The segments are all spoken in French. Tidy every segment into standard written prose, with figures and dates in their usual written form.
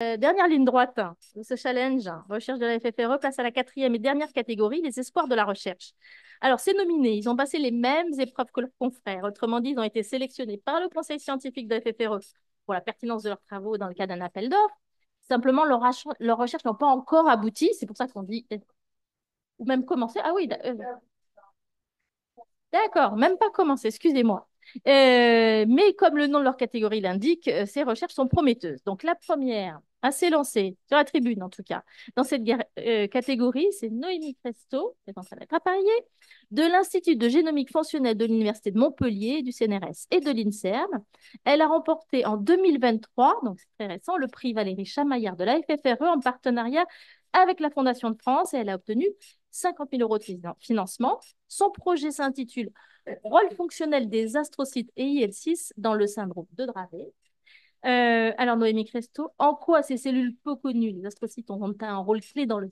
Dernière ligne droite de ce challenge, recherche de la FFRE, place à la quatrième et dernière catégorie, les espoirs de la recherche. Alors, ces nominés, ils ont passé les mêmes épreuves que leurs confrères. Autrement dit, ils ont été sélectionnés par le conseil scientifique de la FFRE pour la pertinence de leurs travaux dans le cadre d'un appel d'offres. Simplement, leurs recherches n'ont pas encore abouti. C'est pour ça qu'on dit, ou même commencé. Ah oui, d'accord, même pas commencé, excusez-moi. Mais comme le nom de leur catégorie l'indique, ces recherches sont prometteuses. Donc la première à s'élancer, sur la tribune en tout cas, dans cette catégorie, c'est Noémie Cresto, qui est en train d'être appareillée, de l'Institut de génomique fonctionnelle de l'Université de Montpellier, du CNRS et de l'INSERM. Elle a remporté en 2023, donc c'est très récent, le prix Valérie Chamaillard de la FFRE en partenariat avec la Fondation de France et elle a obtenu 50 000 euros de financement. Son projet s'intitule Rôle fonctionnel des astrocytes et IL-6 dans le syndrome de Dravet. Alors, Noémie Cresto, en quoi ces cellules peu connues, les astrocytes, ont un rôle clé dans le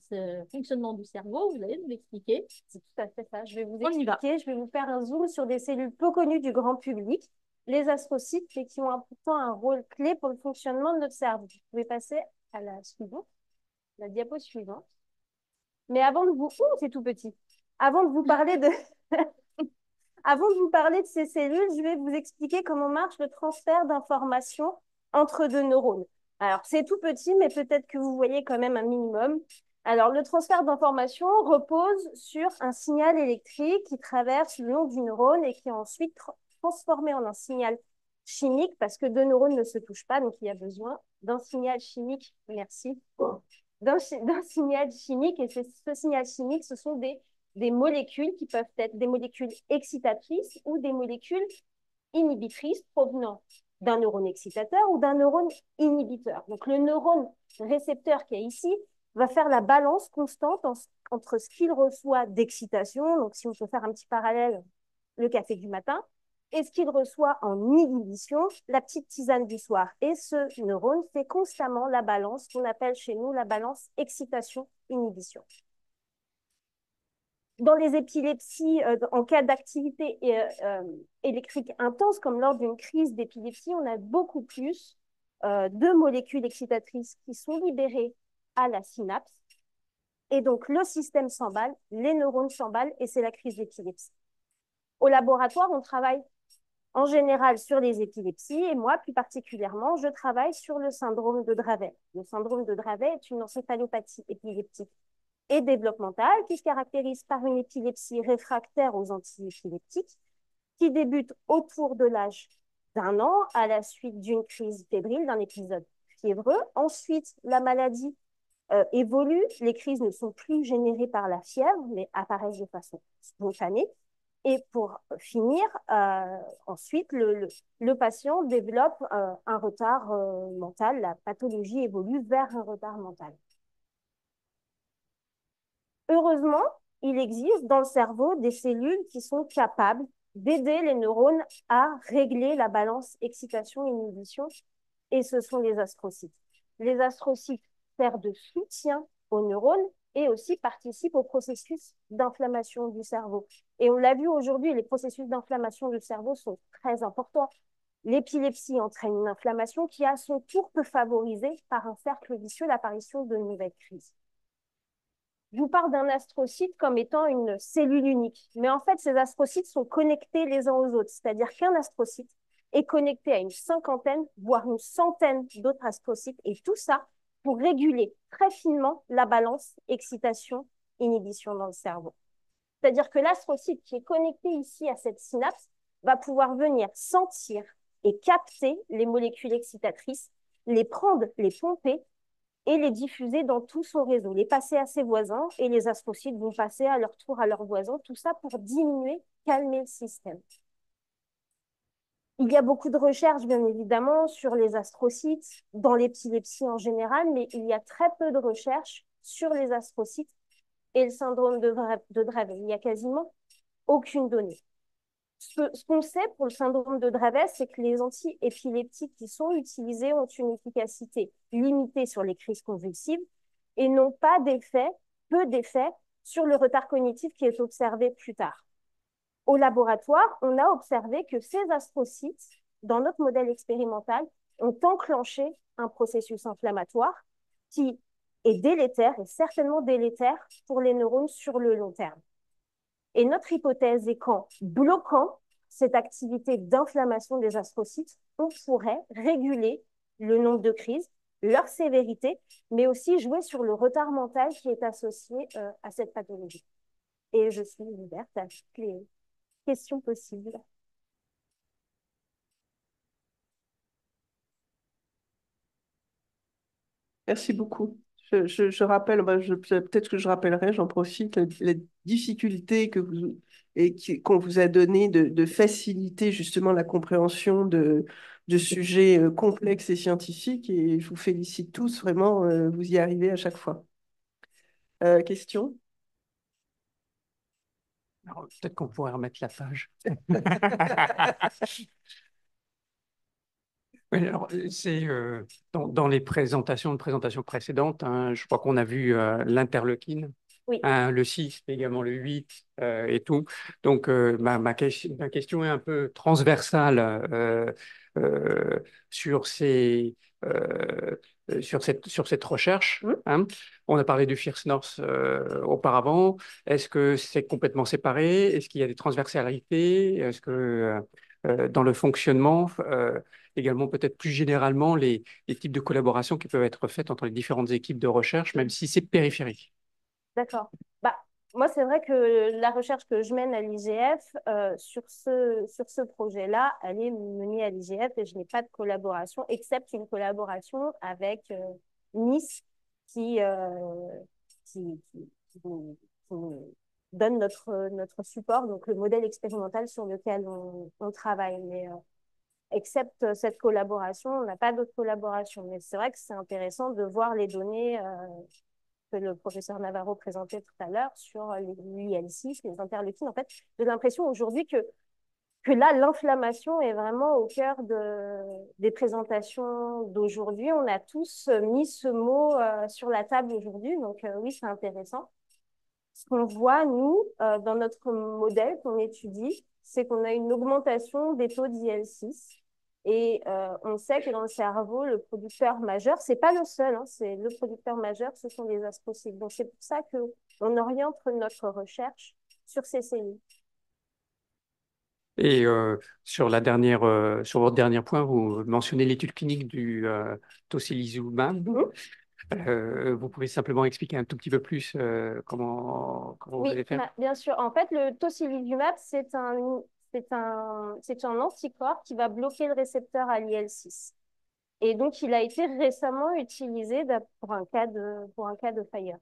fonctionnement du cerveau? Vous allez nous l'expliquer. C'est tout à fait ça. Je vais vous On y va. expliquer. Je vais vous faire un zoom sur des cellules peu connues du grand public, les astrocytes, mais qui ont pourtant un rôle clé pour le fonctionnement de notre cerveau. Vous pouvez passer à la suivante, la diapo suivante. Mais avant de vous... Ouh, c'est tout petit. Avant de vous parler de... Avant de vous parler de ces cellules, je vais vous expliquer comment marche le transfert d'informations entre deux neurones. Alors, c'est tout petit, mais peut-être que vous voyez quand même un minimum. Alors, le transfert d'informations repose sur un signal électrique qui traverse le long du neurone et qui est ensuite transformé en un signal chimique parce que deux neurones ne se touchent pas, donc il y a besoin d'un signal chimique. Merci. D'un signal chimique, et ce signal chimique, ce sont des molécules qui peuvent être des molécules excitatrices ou des molécules inhibitrices provenant d'un neurone excitateur ou d'un neurone inhibiteur. Donc le neurone récepteur qui est ici va faire la balance constante entre ce qu'il reçoit d'excitation, donc si on peut faire un petit parallèle, le café du matin, et ce qu'il reçoit en inhibition, la petite tisane du soir. Et ce neurone fait constamment la balance qu'on appelle chez nous la balance excitation-inhibition. Dans les épilepsies, en cas d'activité électrique intense, comme lors d'une crise d'épilepsie, on a beaucoup plus de molécules excitatrices qui sont libérées à la synapse. Et donc, le système s'emballe, les neurones s'emballent, et c'est la crise d'épilepsie. Au laboratoire, on travaille en général sur les épilepsies, et moi, plus particulièrement, je travaille sur le syndrome de Dravet. Le syndrome de Dravet est une encéphalopathie épileptique et développementale qui se caractérise par une épilepsie réfractaire aux antiépileptiques qui débute autour de l'âge d'1 an à la suite d'une crise fébrile, d'un épisode fiévreux. Ensuite, la maladie évolue, les crises ne sont plus générées par la fièvre, mais apparaissent de façon spontanée. Et pour finir, ensuite, le patient développe un retard mental, la pathologie évolue vers un retard mental. Heureusement, il existe dans le cerveau des cellules qui sont capables d'aider les neurones à régler la balance excitation-inhibition, et ce sont les astrocytes. Les astrocytes servent de soutien aux neurones et aussi participent au processus d'inflammation du cerveau. Et on l'a vu aujourd'hui, les processus d'inflammation du cerveau sont très importants. L'épilepsie entraîne une inflammation qui, à son tour, peut favoriser par un cercle vicieux l'apparition de nouvelles crises. Je vous parle d'un astrocyte comme étant une cellule unique. Mais en fait, ces astrocytes sont connectés les uns aux autres. C'est-à-dire qu'un astrocyte est connecté à une cinquantaine, voire une centaine d'autres astrocytes. Et tout ça pour réguler très finement la balance excitation-inhibition dans le cerveau. C'est-à-dire que l'astrocyte qui est connecté ici à cette synapse va pouvoir venir sentir et capter les molécules excitatrices, les prendre, les pomper et les diffuser dans tout son réseau, les passer à ses voisins, et les astrocytes vont passer à leur tour à leurs voisins, tout ça pour diminuer, calmer le système. Il y a beaucoup de recherches, bien évidemment, sur les astrocytes, dans l'épilepsie en général, mais il y a très peu de recherches sur les astrocytes et le syndrome de Dravet. Il n'y a quasiment aucune donnée. Ce qu'on sait pour le syndrome de Dravet, c'est que les antiépileptiques qui sont utilisés ont une efficacité limitée sur les crises convulsives et n'ont pas d'effet, peu d'effet sur le retard cognitif qui est observé plus tard. Au laboratoire, on a observé que ces astrocytes, dans notre modèle expérimental, ont enclenché un processus inflammatoire qui est délétère, et certainement délétère pour les neurones sur le long terme. Et notre hypothèse est qu'en bloquant cette activité d'inflammation des astrocytes, on pourrait réguler le nombre de crises, leur sévérité, mais aussi jouer sur le retard mental qui est associé à cette pathologie. Et je suis ouverte à toutes les questions possibles. Merci beaucoup. Je rappelle, peut-être que je rappellerai, j'en profite, la difficulté qu'on vous a donnée de faciliter justement la compréhension de sujets complexes et scientifiques. Et je vous félicite tous, vraiment, vous y arrivez à chaque fois. Question? Alors, peut-être qu'on pourrait remettre la page. Oui, alors, c'est dans les présentations précédentes, hein, je crois qu'on a vu l'interleukine, Oui. hein, le 6, mais également le 8 et tout. Donc, ma question est un peu transversale euh, sur euh, sur cette recherche. Hein. On a parlé du First North auparavant. Est-ce que c'est complètement séparé? Est-ce qu'il y a des transversalités? Est-ce que dans le fonctionnement également peut-être plus généralement les types de collaborations qui peuvent être faites entre les différentes équipes de recherche, même si c'est périphérique. D'accord. Bah, moi, c'est vrai que la recherche que je mène à l'IGF sur ce projet-là, elle est menée à l'IGF et je n'ai pas de collaboration, except une collaboration avec Nice qui, qui nous donne notre support, donc le modèle expérimental sur lequel on travaille. Mais except cette collaboration, on n'a pas d'autres collaborations. Mais c'est vrai que c'est intéressant de voir les données que le professeur Navarro présentait tout à l'heure sur l'IL6, les interleukines. En fait, j'ai l'impression aujourd'hui que là, l'inflammation est vraiment au cœur des présentations d'aujourd'hui. On a tous mis ce mot sur la table aujourd'hui, donc oui, c'est intéressant. Ce qu'on voit, nous, dans notre modèle qu'on étudie, c'est qu'on a une augmentation des taux d'IL6. Et on sait que dans le cerveau, le producteur majeur, c'est pas le seul, hein, c'est le producteur majeur, ce sont les astrocytes. Donc c'est pour ça qu'on oriente notre recherche sur ces cellules. Et sur votre dernier point, vous mentionnez l'étude clinique du tocilizumab. Vous pouvez simplement expliquer un tout petit peu plus comment vous Oui, allez faire? bien sûr. En fait, le tocilizumab, c'est un anticorps qui va bloquer le récepteur à l'IL6. Et donc, il a été récemment utilisé pour un cas de FIRE.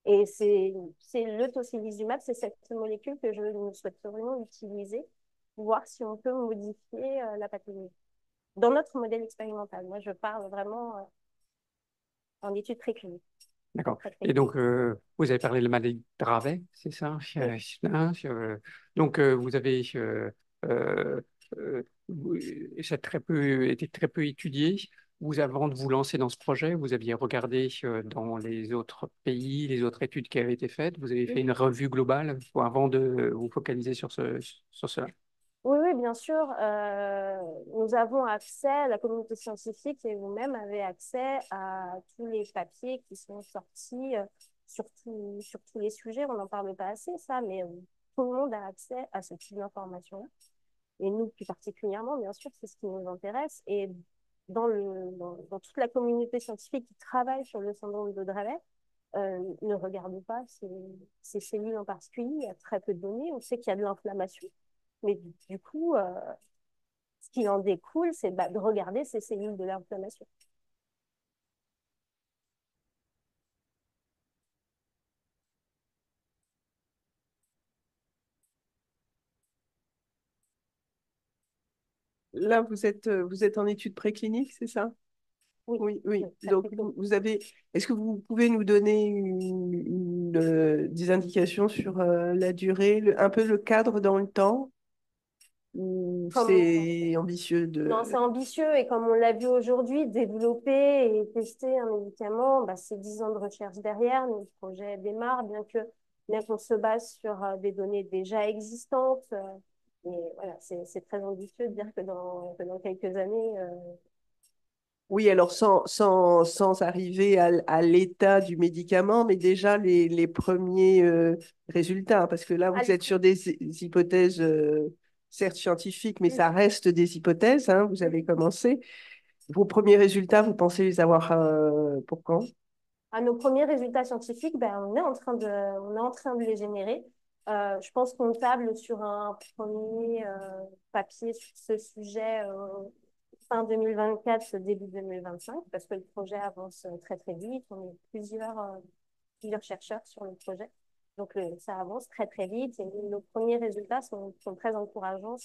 Et c'est le tocilizumab, c'est cette molécule que nous souhaiterions utiliser pour voir si on peut modifier la pathologie. Dans notre modèle expérimental, moi, je parle vraiment en études précliniques. D'accord. Et donc, vous avez parlé de la maladie de Dravet, c'est ça? Oui. Hein, donc, vous avez euh, ça a été très peu étudié. Avant de vous lancer dans ce projet, vous aviez regardé dans les autres pays, les autres études qui avaient été faites. Vous avez fait une revue globale avant de vous focaliser sur cela. Oui, oui, bien sûr. Nous avons accès, la communauté scientifique et vous-même avez accès à tous les papiers qui sont sortis sur tous les sujets. On n'en parle pas assez, ça, mais tout le monde a accès à ce type d'informations. Et nous, plus particulièrement, bien sûr, c'est ce qui nous intéresse. Et dans toute la communauté scientifique qui travaille sur le syndrome de Dravet, ne regarde pas ces cellules en particulier. Il y a très peu de données. On sait qu'il y a de l'inflammation. Mais du coup, ce qui en découle, c'est de regarder ces cellules de l'inflammation. Là, vous êtes en études précliniques, c'est ça? Oui, Oui, oui. très Donc, précoce. est-ce que vous pouvez nous donner des indications sur la durée, un peu le cadre dans le temps, ou Comme c'est ambitieux Non, c'est de... ambitieux et comme on l'a vu aujourd'hui, développer et tester un médicament, c'est 10 ans de recherche derrière. Notre projet démarre, bien qu'on se base sur des données déjà existantes. Et voilà, c'est très ambitieux de dire que dans quelques années, Oui, alors sans arriver à l'état du médicament, mais déjà les premiers résultats, hein, parce que là, vous Allez, êtes sur des hypothèses, certes scientifiques, mais ça reste des hypothèses, hein, vous avez commencé. Vos premiers résultats, vous pensez les avoir pour quand? à nos premiers résultats scientifiques, ben, on est en train de les générer. Je pense qu'on table sur un premier papier sur ce sujet fin 2024, début 2025, parce que le projet avance très très vite. On est plusieurs chercheurs sur le projet. Donc ça avance très très vite et nos premiers résultats sont très encourageants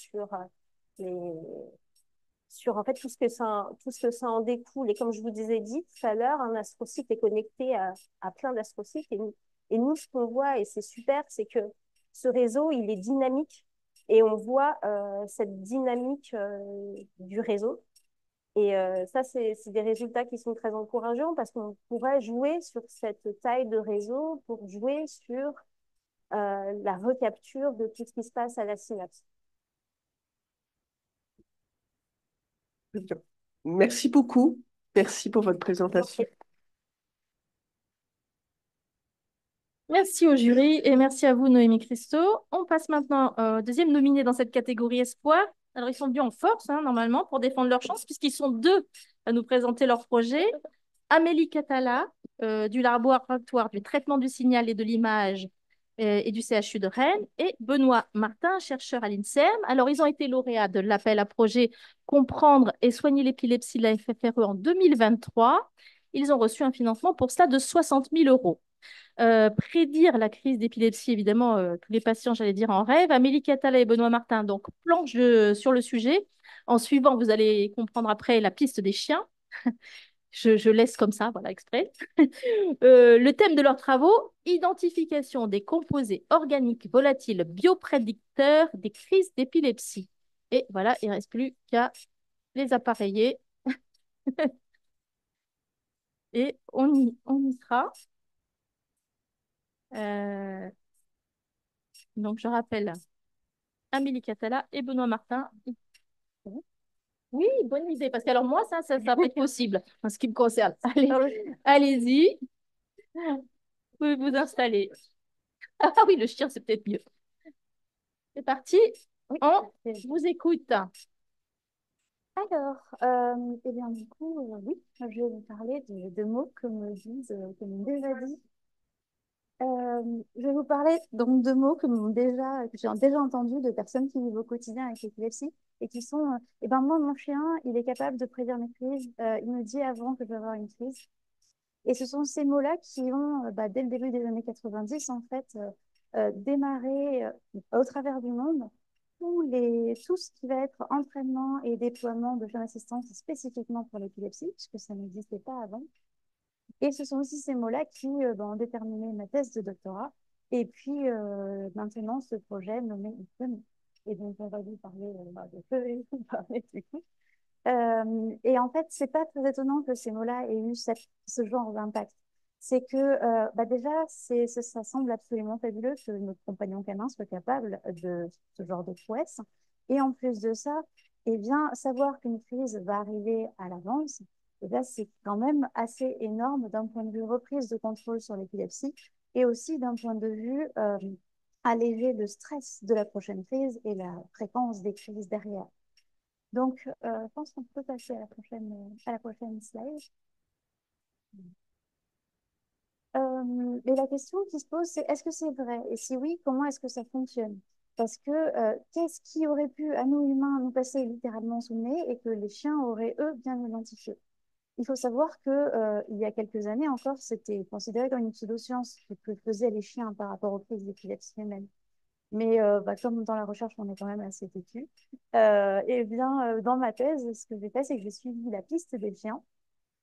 les, sur en fait tout ce que ça en découle. Et comme je vous disais dit tout à l'heure, un astrocyte est connecté à plein d'astrocytes. Et nous, ce qu'on voit, et c'est super, c'est que ce réseau, il est dynamique. Et on voit cette dynamique du réseau. Et ça, c'est des résultats qui sont très encourageants parce qu'on pourrait jouer sur cette taille de réseau pour jouer sur la recapture de tout ce qui se passe à la synapse. Très bien. Merci beaucoup. Merci pour votre présentation. Merci au jury et merci à vous, Noémie Christo. On passe maintenant au deuxième nominé dans cette catégorie espoir. Alors, ils sont bien en force, hein, normalement, pour défendre leur chance, puisqu'ils sont deux à nous présenter leur projet. Amélie Catala, du laboratoire du traitement du signal et de l'image et du CHU de Rennes, et Benoît Martin, chercheur à l'INSERM. Alors, ils ont été lauréats de l'appel à projet Comprendre et soigner l'épilepsie de la FFRE en 2023. Ils ont reçu un financement pour cela de 60 000 euros. Prédire la crise d'épilepsie, évidemment, tous les patients, j'allais dire, en rêve. Amélie Catala et Benoît Martin donc planchent sur le sujet. En suivant, vous allez comprendre après la piste des chiens. Je laisse comme ça, voilà, exprès. Le thème de leurs travaux, identification des composés organiques volatiles bioprédicteurs des crises d'épilepsie. Et voilà, il ne reste plus qu'à les appareiller. Et on y sera. Euh, donc, je rappelle Amélie Catala et Benoît Martin. Oui, bonne idée. Parce que alors moi, ça va être possible en ce qui me concerne. Allez, allez-y. Vous pouvez vous installer. Ah oui, le chien, c'est peut-être mieux. C'est parti. Oui, On vous écoute. alors, eh bien, du coup, oui, je vais vous parler de mots que m'ont déjà dit. Je vais vous parler donc de mots que j'ai déjà entendus de personnes qui vivent au quotidien avec l'épilepsie et qui sont, eh ben, moi, mon chien, il est capable de prédire mes crises. Il me dit avant que je vais avoir une crise. Et ce sont ces mots-là qui ont, dès le début des années 90, en fait, démarré au travers du monde tout ce qui va être entraînement et déploiement de chiens d'assistance spécifiquement pour l'épilepsie, puisque ça n'existait pas avant. Et ce sont aussi ces mots-là qui ont déterminé ma thèse de doctorat. Et puis maintenant, ce projet nommé IPEM. Et donc, on va vous parler de feu et vous parler du coup. Et en fait, c'est pas très étonnant que ces mots-là aient eu ce genre d'impact. C'est que déjà, ça semble absolument fabuleux que notre compagnon canin soit capable de ce genre de prouesse. Et en plus de ça, eh bien, savoir qu'une crise va arriver à l'avance, eh bien, c'est quand même assez énorme d'un point de vue reprise de contrôle sur l'épilepsie et aussi d'un point de vue alléger le stress de la prochaine crise et la fréquence des crises derrière. Donc, je pense qu'on peut passer à la prochaine slide. Et la question qui se pose, c'est est-ce que c'est vrai? Et si oui, comment est-ce que ça fonctionne? Parce que qu'est-ce qui aurait pu, à nous humains, nous passer littéralement sous le nez et que les chiens auraient, eux, bien identifié? Il faut savoir que il y a quelques années encore, c'était considéré comme une pseudoscience ce que faisaient les chiens par rapport aux crises d'épilepsie humaine. Mais comme dans la recherche, on est quand même assez têtu, et bien, dans ma thèse, ce que j'ai fait, c'est que j'ai suivi la piste des chiens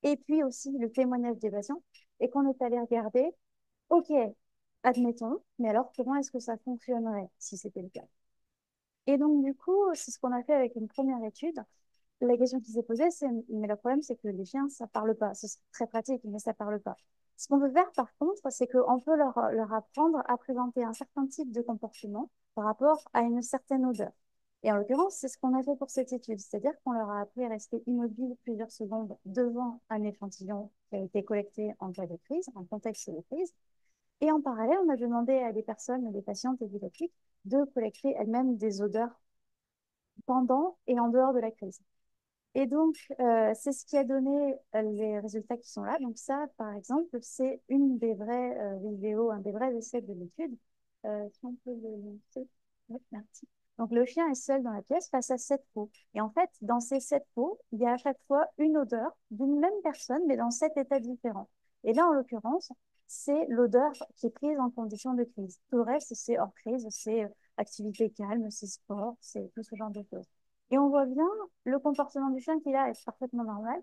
et puis aussi le témoignage des patients et qu'on est allé regarder, OK, admettons, mais alors comment est-ce que ça fonctionnerait si c'était le cas? Et donc, du coup, c'est ce qu'on a fait avec une première étude. La question qui s'est posée, c'est, mais le problème, c'est que les chiens, ça parle pas. C'est très pratique, mais ça parle pas. Ce qu'on peut faire, par contre, c'est qu'on peut leur apprendre à présenter un certain type de comportement par rapport à une certaine odeur. Et en l'occurrence, c'est ce qu'on a fait pour cette étude, c'est-à-dire qu'on leur a appris à rester immobile plusieurs secondes devant un échantillon qui a été collecté en cas de crise, en contexte de crise. Et en parallèle, on a demandé à des personnes, des patientes épileptiques, de collecter elles-mêmes des odeurs pendant et en dehors de la crise. Et donc, c'est ce qui a donné les résultats qui sont là. Donc ça, par exemple, c'est une des vraies vidéos, un des vrais essais de l'étude. Si on peut le lancer. Oui, merci. Donc, le chien est seul dans la pièce face à 7 peaux. Et en fait, dans ces 7 peaux, il y a à chaque fois une odeur d'une même personne, mais dans 7 états différents. Et là, en l'occurrence, c'est l'odeur qui est prise en condition de crise. Tout le reste, c'est hors crise, c'est activité calme, c'est sport, c'est tout ce genre de choses. Et on voit bien le comportement du chien qui là est parfaitement normal.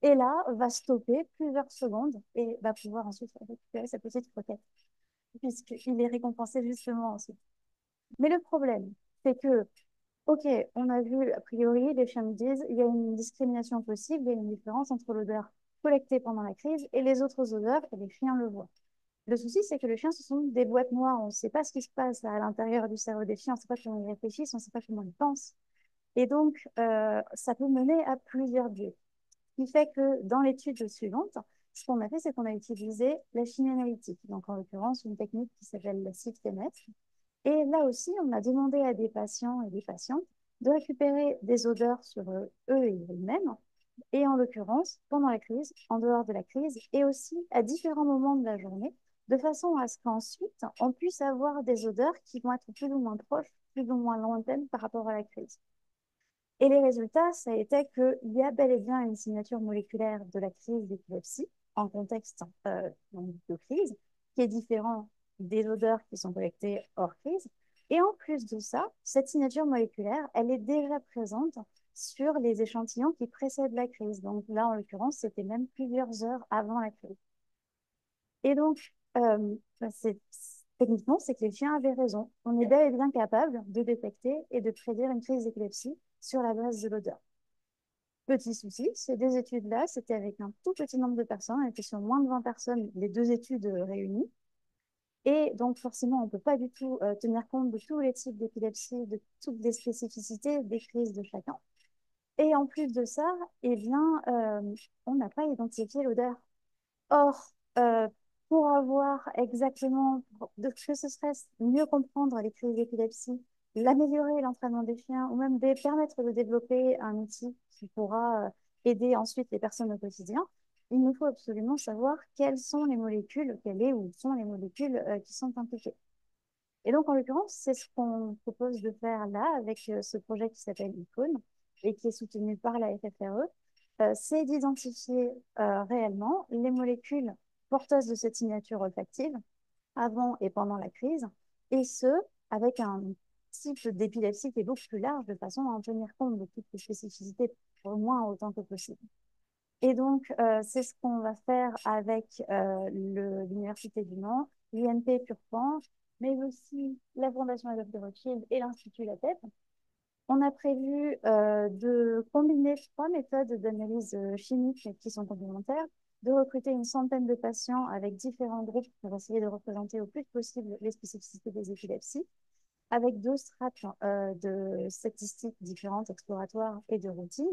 Et là, va stopper plusieurs secondes et va pouvoir ensuite récupérer sa petite croquette, puisqu'il est récompensé justement ensuite. Mais le problème, c'est que, ok, on a vu, a priori, les chiens me disent, il y a une discrimination possible, il y a une différence entre l'odeur collectée pendant la crise et les autres odeurs, et les chiens le voient. Le souci, c'est que les chiens, ce sont des boîtes noires. On ne sait pas ce qui se passe à l'intérieur du cerveau des chiens, on ne sait pas comment ils réfléchissent, on ne sait pas comment ils pensent. Et donc, ça peut mener à plusieurs biais. Ce qui fait que dans l'étude suivante, ce qu'on a fait, c'est qu'on a utilisé la chimie analytique, donc en l'occurrence une technique qui s'appelle la cyclémètre. Et là aussi, on a demandé à des patients et des patientes de récupérer des odeurs sur eux et eux-mêmes, et en l'occurrence pendant la crise, en dehors de la crise, et aussi à différents moments de la journée, de façon à ce qu'ensuite, on puisse avoir des odeurs qui vont être plus ou moins proches, plus ou moins lointaines par rapport à la crise. Et les résultats, ça a été qu'il y a bel et bien une signature moléculaire de la crise d'épilepsie en contexte de crise, qui est différent des odeurs qui sont collectées hors crise. Et en plus de ça, cette signature moléculaire, elle est déjà présente sur les échantillons qui précèdent la crise. Donc là, en l'occurrence, c'était même plusieurs heures avant la crise. Et donc, techniquement, c'est que les chiens avaient raison. On est bel et bien capable de détecter et de prédire une crise d'épilepsie sur la base de l'odeur. Petit souci, ces deux études-là, c'était avec un tout petit nombre de personnes, on était sur moins de 20 personnes, les deux études réunies. Et donc, forcément, on ne peut pas du tout tenir compte de tous les types d'épilepsie, de toutes les spécificités des crises de chacun. Et en plus de ça, eh bien, on n'a pas identifié l'odeur. Or, pour avoir exactement, que ce serait mieux comprendre les crises d'épilepsie, l'améliorer l'entraînement des chiens, ou même permettre de développer un outil qui pourra aider ensuite les personnes au quotidien, il nous faut absolument savoir quelles sont les molécules, quelles est ou sont les molécules qui sont impliquées. Et donc, en l'occurrence, c'est ce qu'on propose de faire là avec ce projet qui s'appelle ICON et qui est soutenu par la FFRE, c'est d'identifier réellement les molécules porteuses de cette signature olfactive avant et pendant la crise, et ce, avec un type d'épilepsie qui est beaucoup plus large, de façon à en tenir compte de toutes les spécificités, au moins autant que possible. Et donc, c'est ce qu'on va faire avec l'Université du Mans, l'INP Purpan, mais aussi la Fondation Adolphe de Rothschild et l'Institut La Tête. On a prévu de combiner 3 méthodes d'analyse chimique qui sont complémentaires, de recruter une centaine de patients avec différents groupes pour essayer de représenter au plus possible les spécificités des épilepsies, avec 2 strates de statistiques différentes, exploratoires et de routine.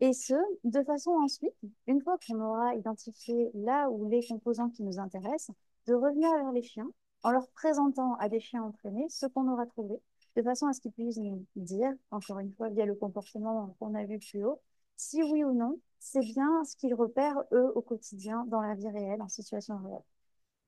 Et ce, de façon ensuite, une fois qu'on aura identifié là où les composants qui nous intéressent, de revenir vers les chiens en leur présentant à des chiens entraînés ce qu'on aura trouvé, de façon à ce qu'ils puissent nous dire, encore une fois, via le comportement qu'on a vu plus haut, si oui ou non, c'est bien ce qu'ils repèrent, eux, au quotidien, dans la vie réelle, en situation réelle.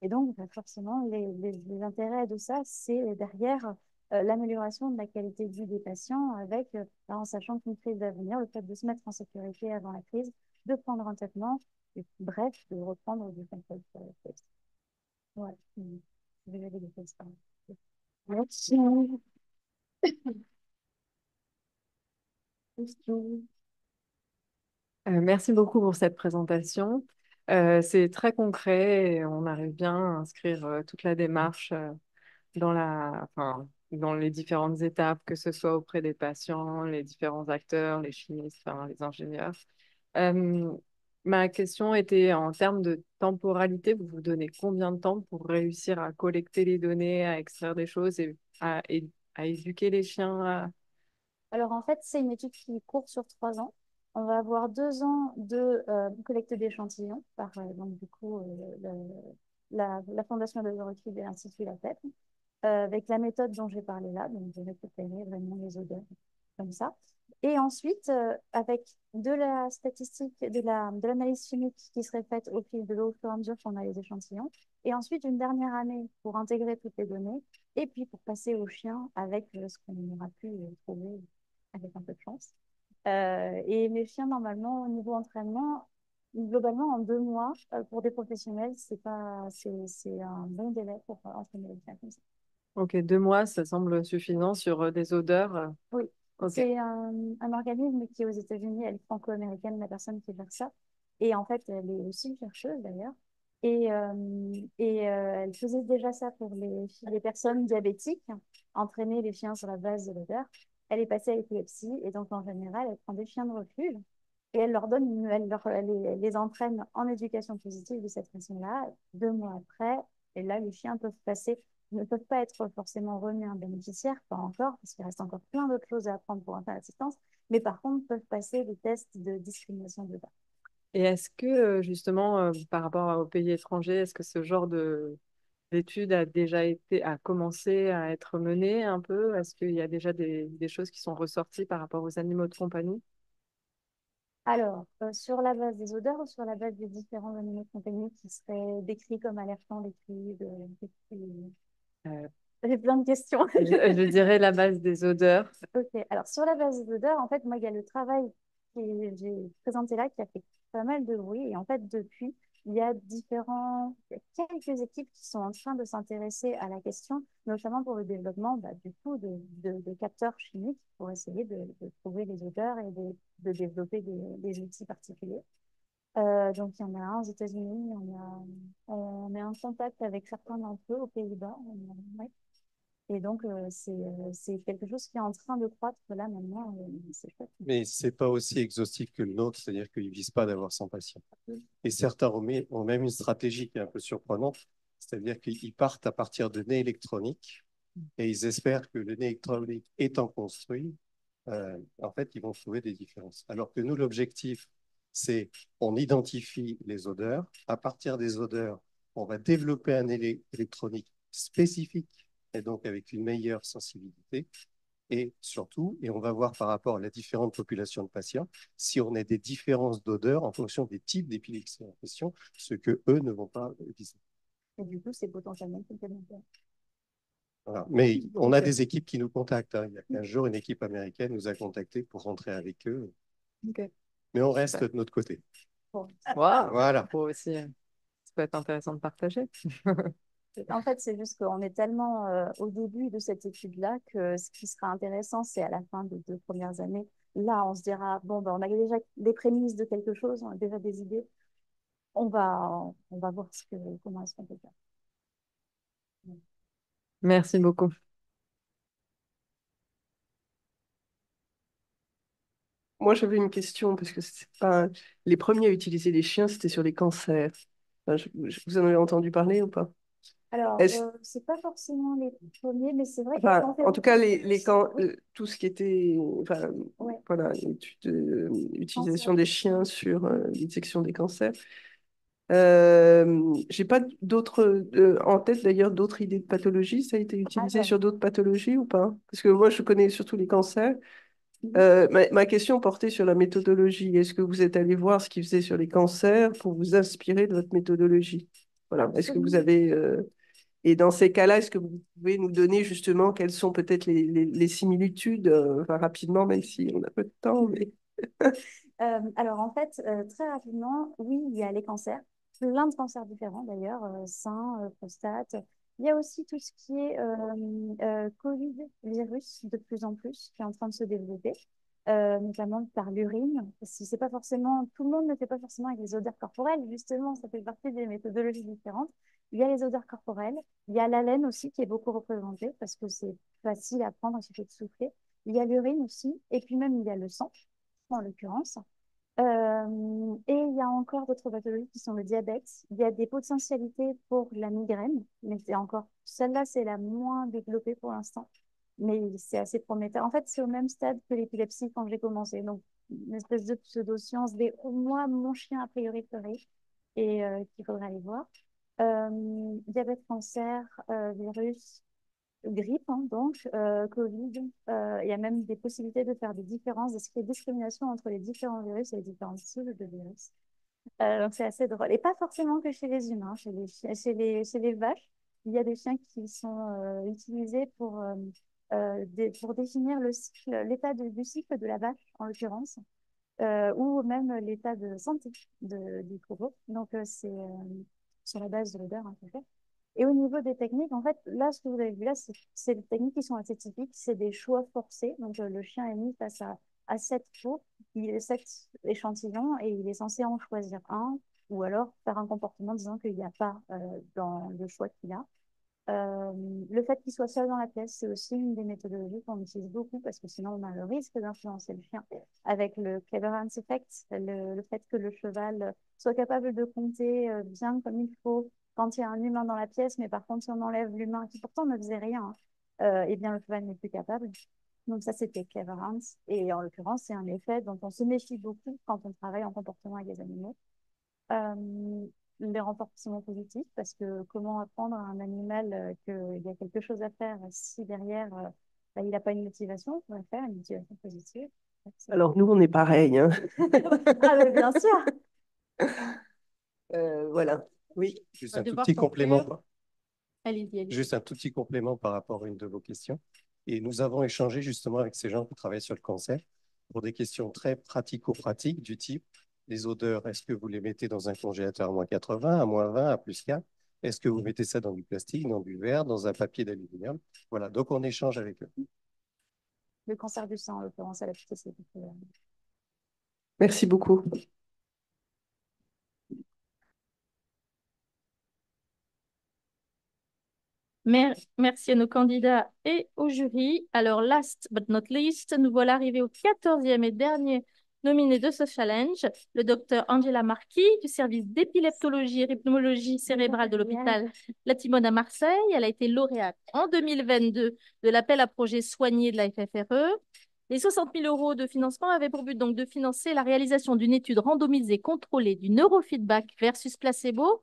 Et donc, bah, forcément, les intérêts de ça, c'est derrière l'amélioration de la qualité de vie des patients avec, en sachant qu'une crise va venir, le fait de se mettre en sécurité avant la crise, de prendre un traitement, et bref, de reprendre du contrôle sur la crise. Ouais. Je vais aller des ça. Merci. Merci beaucoup pour cette présentation. C'est très concret et on arrive bien à inscrire toute la démarche dans les différentes étapes, que ce soit auprès des patients, les différents acteurs, les chimistes, enfin, les ingénieurs. Euh, Ma question était en termes de temporalité, vous vous donnez combien de temps pour réussir à collecter les données, à extraire des choses et à éduquer les chiens Alors en fait, c'est une étude qui court sur 3 ans. On va avoir 2 ans de collecte d'échantillons par donc, du coup, la Fondation de l'Eurotude et l'Institut La Tête, avec la méthode dont j'ai parlé là, donc de récupérer vraiment les odeurs comme ça. Et ensuite, avec de la statistique, de l'analyse chimique qui serait faite au fil de l'eau, au fur et à mesure qu'on a les échantillons. Et ensuite, une dernière année pour intégrer toutes les données. Et puis pour passer aux chiens avec ce qu'on aura pu trouver avec un peu de chance. Et les chiens, normalement, au niveau entraînement, globalement, en 2 mois, pour des professionnels, c'est un bon délai pour entraîner les chiens comme ça. Ok, 2 mois, ça semble suffisant sur des odeurs. Oui, Ok. c'est un organisme qui est aux États-Unis, elle est franco-américaine, la personne qui gère ça. Et en fait, elle est aussi chercheuse d'ailleurs. Elle faisait déjà ça pour les personnes diabétiques, entraîner les chiens sur la base de l'odeur. Elle est passée à l'épilepsie et donc en général, elle prend des chiens de refuge et elle leur donne, elle les entraîne en éducation positive de cette façon-là. 2 mois après, et là, les chiens peuvent passer ne peuvent pas être forcément remis un bénéficiaire, pas encore, parce qu'il reste encore plein d'autres choses à apprendre pour un faire l'assistance, mais par contre peuvent passer des tests de discrimination de base. Et est-ce que, justement, par rapport aux pays étrangers, est-ce que ce genre d'étude a commencé à être mené un peu? Est-ce qu'il y a déjà des choses qui sont ressorties par rapport aux animaux de compagnie? Alors, sur la base des odeurs ou sur la base des différents animaux de compagnie qui seraient décrits comme alertants, Euh, J'ai plein de questions. je dirais la base des odeurs. Ok, alors sur la base des odeurs, en fait, moi, il y a le travail que j'ai présenté là qui a fait pas mal de bruit. Et en fait, depuis, il y a quelques équipes qui sont en train de s'intéresser à la question, notamment pour le développement du coup, de capteurs chimiques pour essayer de trouver les odeurs et de développer des outils particuliers. Donc, il y en a un aux États-Unis, on est en contact avec certains d'entre eux aux Pays-Bas. Ouais. Et donc, c'est quelque chose qui est en train de croître là maintenant. C'est chouette. Mais c'est pas aussi exhaustif que le nôtre, c'est-à-dire qu'ils ne visent pas d'avoir 100 patients. Et certains ont même une stratégie qui est un peu surprenante, c'est-à-dire qu'ils partent à partir de nez électroniques et ils espèrent que le nez électronique étant construit, en fait, ils vont trouver des différences. Alors que nous, l'objectif, c'est on identifie les odeurs. À partir des odeurs, on va développer un électronique spécifique et donc avec une meilleure sensibilité. Et surtout, et on va voir par rapport à la différente population de patients, si on a des différences d'odeur en fonction des types d'épilepsie en question, ce que eux ne vont pas viser. Et du coup, c'est potentiellement complémentaire. Voilà. Mais on a des équipes qui nous contactent, hein. Il y a 15 jours, une équipe américaine nous a contactés pour rentrer avec eux. Ok. Mais on reste de notre côté. Bon. Waouh, Voilà. faut aussi, ça peut être intéressant de partager. En fait, c'est juste qu'on est tellement au début de cette étude-là que ce qui sera intéressant, c'est à la fin des 2 premières années. Là, on se dira, bon, ben, on a déjà des prémices de quelque chose, on a déjà des idées. On va voir comment est-ce qu'on peut faire. Merci beaucoup. Moi, j'avais une question, parce que c'est pas... les premiers à utiliser les chiens, c'était sur les cancers. Enfin, vous en avez entendu parler ou pas? Alors, Est-ce- c'est pas forcément les premiers, mais c'est vrai que Enfin, quand on fait en tout cas, oui, tout ce qui était, enfin, ouais, voilà, utilisation cancer. des chiens sur détection des cancers. J'ai pas d'autres en tête d'ailleurs d'autres idées de pathologies. Ça a été utilisé Alors, sur d'autres pathologies ou pas? Parce que moi, je connais surtout les cancers. mhm. Ma question portait sur la méthodologie. Est-ce que vous êtes allé voir ce qu'ils faisaient sur les cancers pour vous inspirer de votre méthodologie? Voilà. Est-ce que vous Absolument. avez et dans ces cas-là, est-ce que vous pouvez nous donner justement quelles sont peut-être les similitudes, enfin, rapidement, même si on a peu de temps, mais... Alors, en fait, très rapidement, oui, il y a les cancers, plein de cancers différents d'ailleurs, sein, prostate. Il y a aussi tout ce qui est Covid, virus, de plus en plus, qui est en train de se développer, notamment par l'urine. Si c'est pas forcément, tout le monde ne fait pas forcément avec les odeurs corporelles, justement, ça fait partie des méthodologies différentes. Il y a les odeurs corporelles, il y a l'haleine aussi qui est beaucoup représentée parce que c'est facile à prendre, il suffit de souffler. Il y a l'urine aussi, et puis même il y a le sang en l'occurrence. Et il y a encore d'autres pathologies qui sont le diabète. Il y a des potentialités pour la migraine, mais c'est encore celle-là, c'est la moins développée pour l'instant. mais c'est assez prometteur. En fait, c'est au même stade que l'épilepsie quand j'ai commencé. Donc, une espèce de pseudo-science des moi, mon chien, a priori, ferait et qu'il faudrait aller voir. Diabète, cancer, virus, grippe, hein, donc, Covid. Il y a même des possibilités de faire des différences, de ce qui est discrimination entre les différents virus et les différentes cibles de virus. Donc, c'est assez drôle. Et pas forcément que chez les humains, chez les vaches. Il y a des chiens qui sont utilisés pour définir le cycle, l'état du cycle de la vache, en l'occurrence, ou même l'état de santé du troupeau. Donc, c'est sur la base de l'odeur, hein, en fait. Et au niveau des techniques, en fait, là, ce que vous avez vu là, c'est des techniques qui sont assez typiques. C'est des choix forcés. Donc, le chien est mis face à 7 pots, il est 7 échantillons et il est censé en choisir un ou alors faire un comportement disant qu'il n'y a pas dans le choix qu'il a. Euh, le fait qu'il soit seul dans la pièce, c'est aussi une des méthodologies qu'on utilise beaucoup parce que sinon on a le risque d'influencer le chien avec le cleverance effect, le fait que le cheval soit capable de compter bien comme il faut quand il y a un humain dans la pièce, mais par contre si on enlève l'humain qui pourtant ne faisait rien, eh bien le cheval n'est plus capable. Donc ça c'était cleverance et en l'occurrence c'est un effet dont on se méfie beaucoup quand on travaille en comportement avec des animaux. Euh, les renforcements positifs, parce que comment apprendre à un animal qu'il y a quelque chose à faire si derrière bah, il n'a pas une motivation pour le faire, une motivation positive. Alors, nous, on est pareil, hein. Ah, mais bien sûr. Voilà. Oui. Juste On va un tout devoir petit complément. conclure. Allez-y, allez-y. Juste un tout petit complément par rapport à une de vos questions. Et nous avons échangé justement avec ces gens qui travaillent sur le cancer pour des questions très pratico-pratiques du type les odeurs, est-ce que vous les mettez dans un congélateur à -80, à -20, à +4? Est-ce que vous mettez ça dans du plastique, dans du verre, dans un papier d'aluminium? Voilà, donc on échange avec eux. Le cancer du sein, en l'occurrence, à la petite. Merci beaucoup. Merci à nos candidats et au jury. Alors, last but not least, nous voilà arrivés au 14e et dernier nominé de ce challenge, le docteur Angela Marquis du service d'épileptologie et rythmologie cérébrale de l'hôpital La Timone à Marseille. Elle a été lauréate en 2022 de l'appel à projet soigné de la FFRE. Les 60 000 euros de financement avaient pour but donc de financer la réalisation d'une étude randomisée contrôlée du neurofeedback versus placebo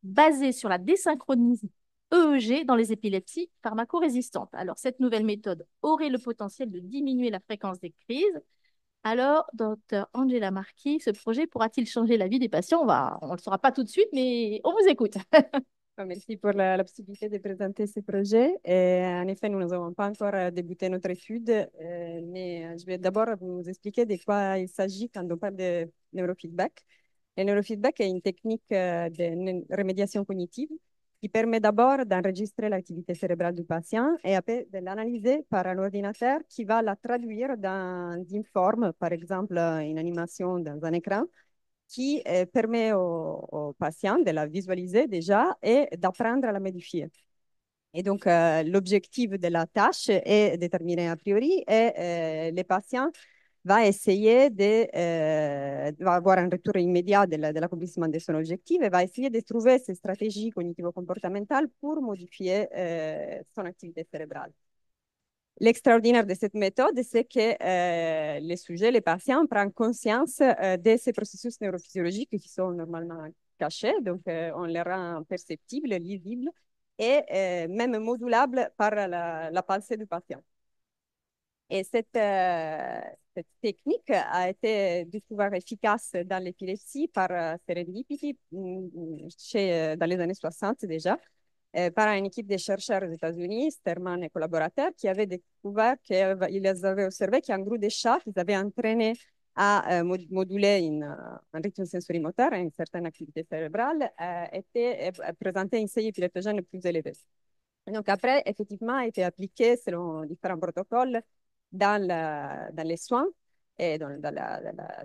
basée sur la désynchronisation EEG dans les épilepsies pharmacorésistantes. Alors, cette nouvelle méthode aurait le potentiel de diminuer la fréquence des crises. Alors, docteur Angela Marquis, ce projet pourra-t-il changer la vie des patients? On ne le saura pas tout de suite, mais on vous écoute. Merci pour la possibilité de présenter ce projet. Et en effet, nous n'avons pas encore débuté notre étude, mais je vais d'abord vous expliquer de quoi il s'agit quand on parle de neurofeedback. Le neurofeedback est une technique de remédiation cognitive qui permet d'abord d'enregistrer l'activité cérébrale du patient et après de l'analyser par un ordinateur qui va la traduire dans une forme, par exemple une animation dans un écran, qui permet aux patients de la visualiser déjà et d'apprendre à la modifier. Et donc, l'objectif de la tâche est déterminé a priori et les patients va essayer va avoir un retour immédiat de l'accomplissement de son objectif et va essayer de trouver ces stratégies cognitivo-comportementales pour modifier son activité cérébrale. L'extraordinaire de cette méthode, c'est que les sujets, les patients prennent conscience de ces processus neurophysiologiques qui sont normalement cachés, donc on les rend perceptibles, lisibles et même modulables par la pensée du patient. Et cette technique a été découverte efficace dans l'épilepsie par Serendipity dans les années 60 déjà, par une équipe de chercheurs aux États-Unis, Sterman et collaborateurs, qui avaient découvert qu'ils avaient observé qu'un groupe de chats qu'ils avaient entraîné à moduler un rythme sensorimoteur et une certaine activité cérébrale présentait un seuil épileptogène plus élevé. Et donc après, effectivement, a été appliqué selon différents protocoles dans les soins et dans le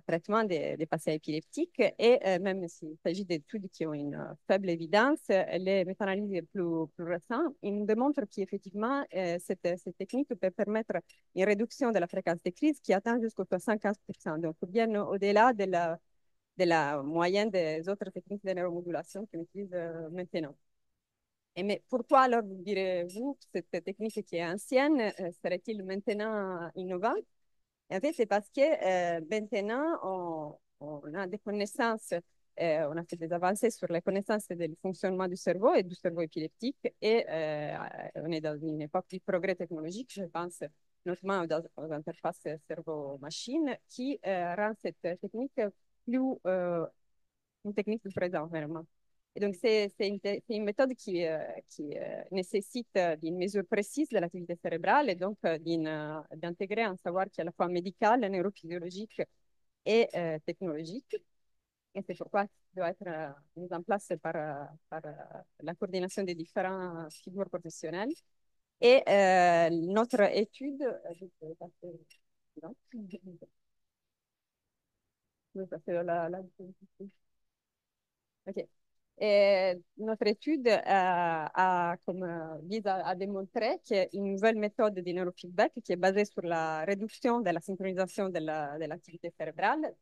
traitement des patients épileptiques. Et même s'il s'agit d'études qui ont une faible évidence, les méta-analyses plus récentes nous démontrent qu'effectivement, cette technique peut permettre une réduction de la fréquence des crises qui atteint jusqu'à 75%. Donc, bien au-delà de la moyenne des autres techniques de neuromodulation qu'on utilise maintenant. Mais pourquoi alors, vous direz-vous, cette technique qui est ancienne serait-il maintenant innovante? En fait, c'est parce que maintenant, on a des connaissances, on a fait des avancées sur les connaissances du fonctionnement du cerveau et du cerveau épileptique, et on est dans une époque du progrès technologique, je pense, notamment aux interfaces cerveau-machine, qui rend cette technique plus, une technique du présent, vraiment. Et donc, c'est une méthode qui nécessite une mesure précise de l'activité cérébrale et donc d'intégrer un savoir qui est à la fois médical, neurophysiologique et technologique. Et c'est pourquoi ça doit être mis en place par la coordination des différentes figures professionnelles. Et notre étude, je vais passer, non? Je vais passer OK. Et notre étude vise à démontrer qu'une nouvelle méthode de neurofeedback qui est basée sur la réduction de la synchronisation de l'activité cérébrale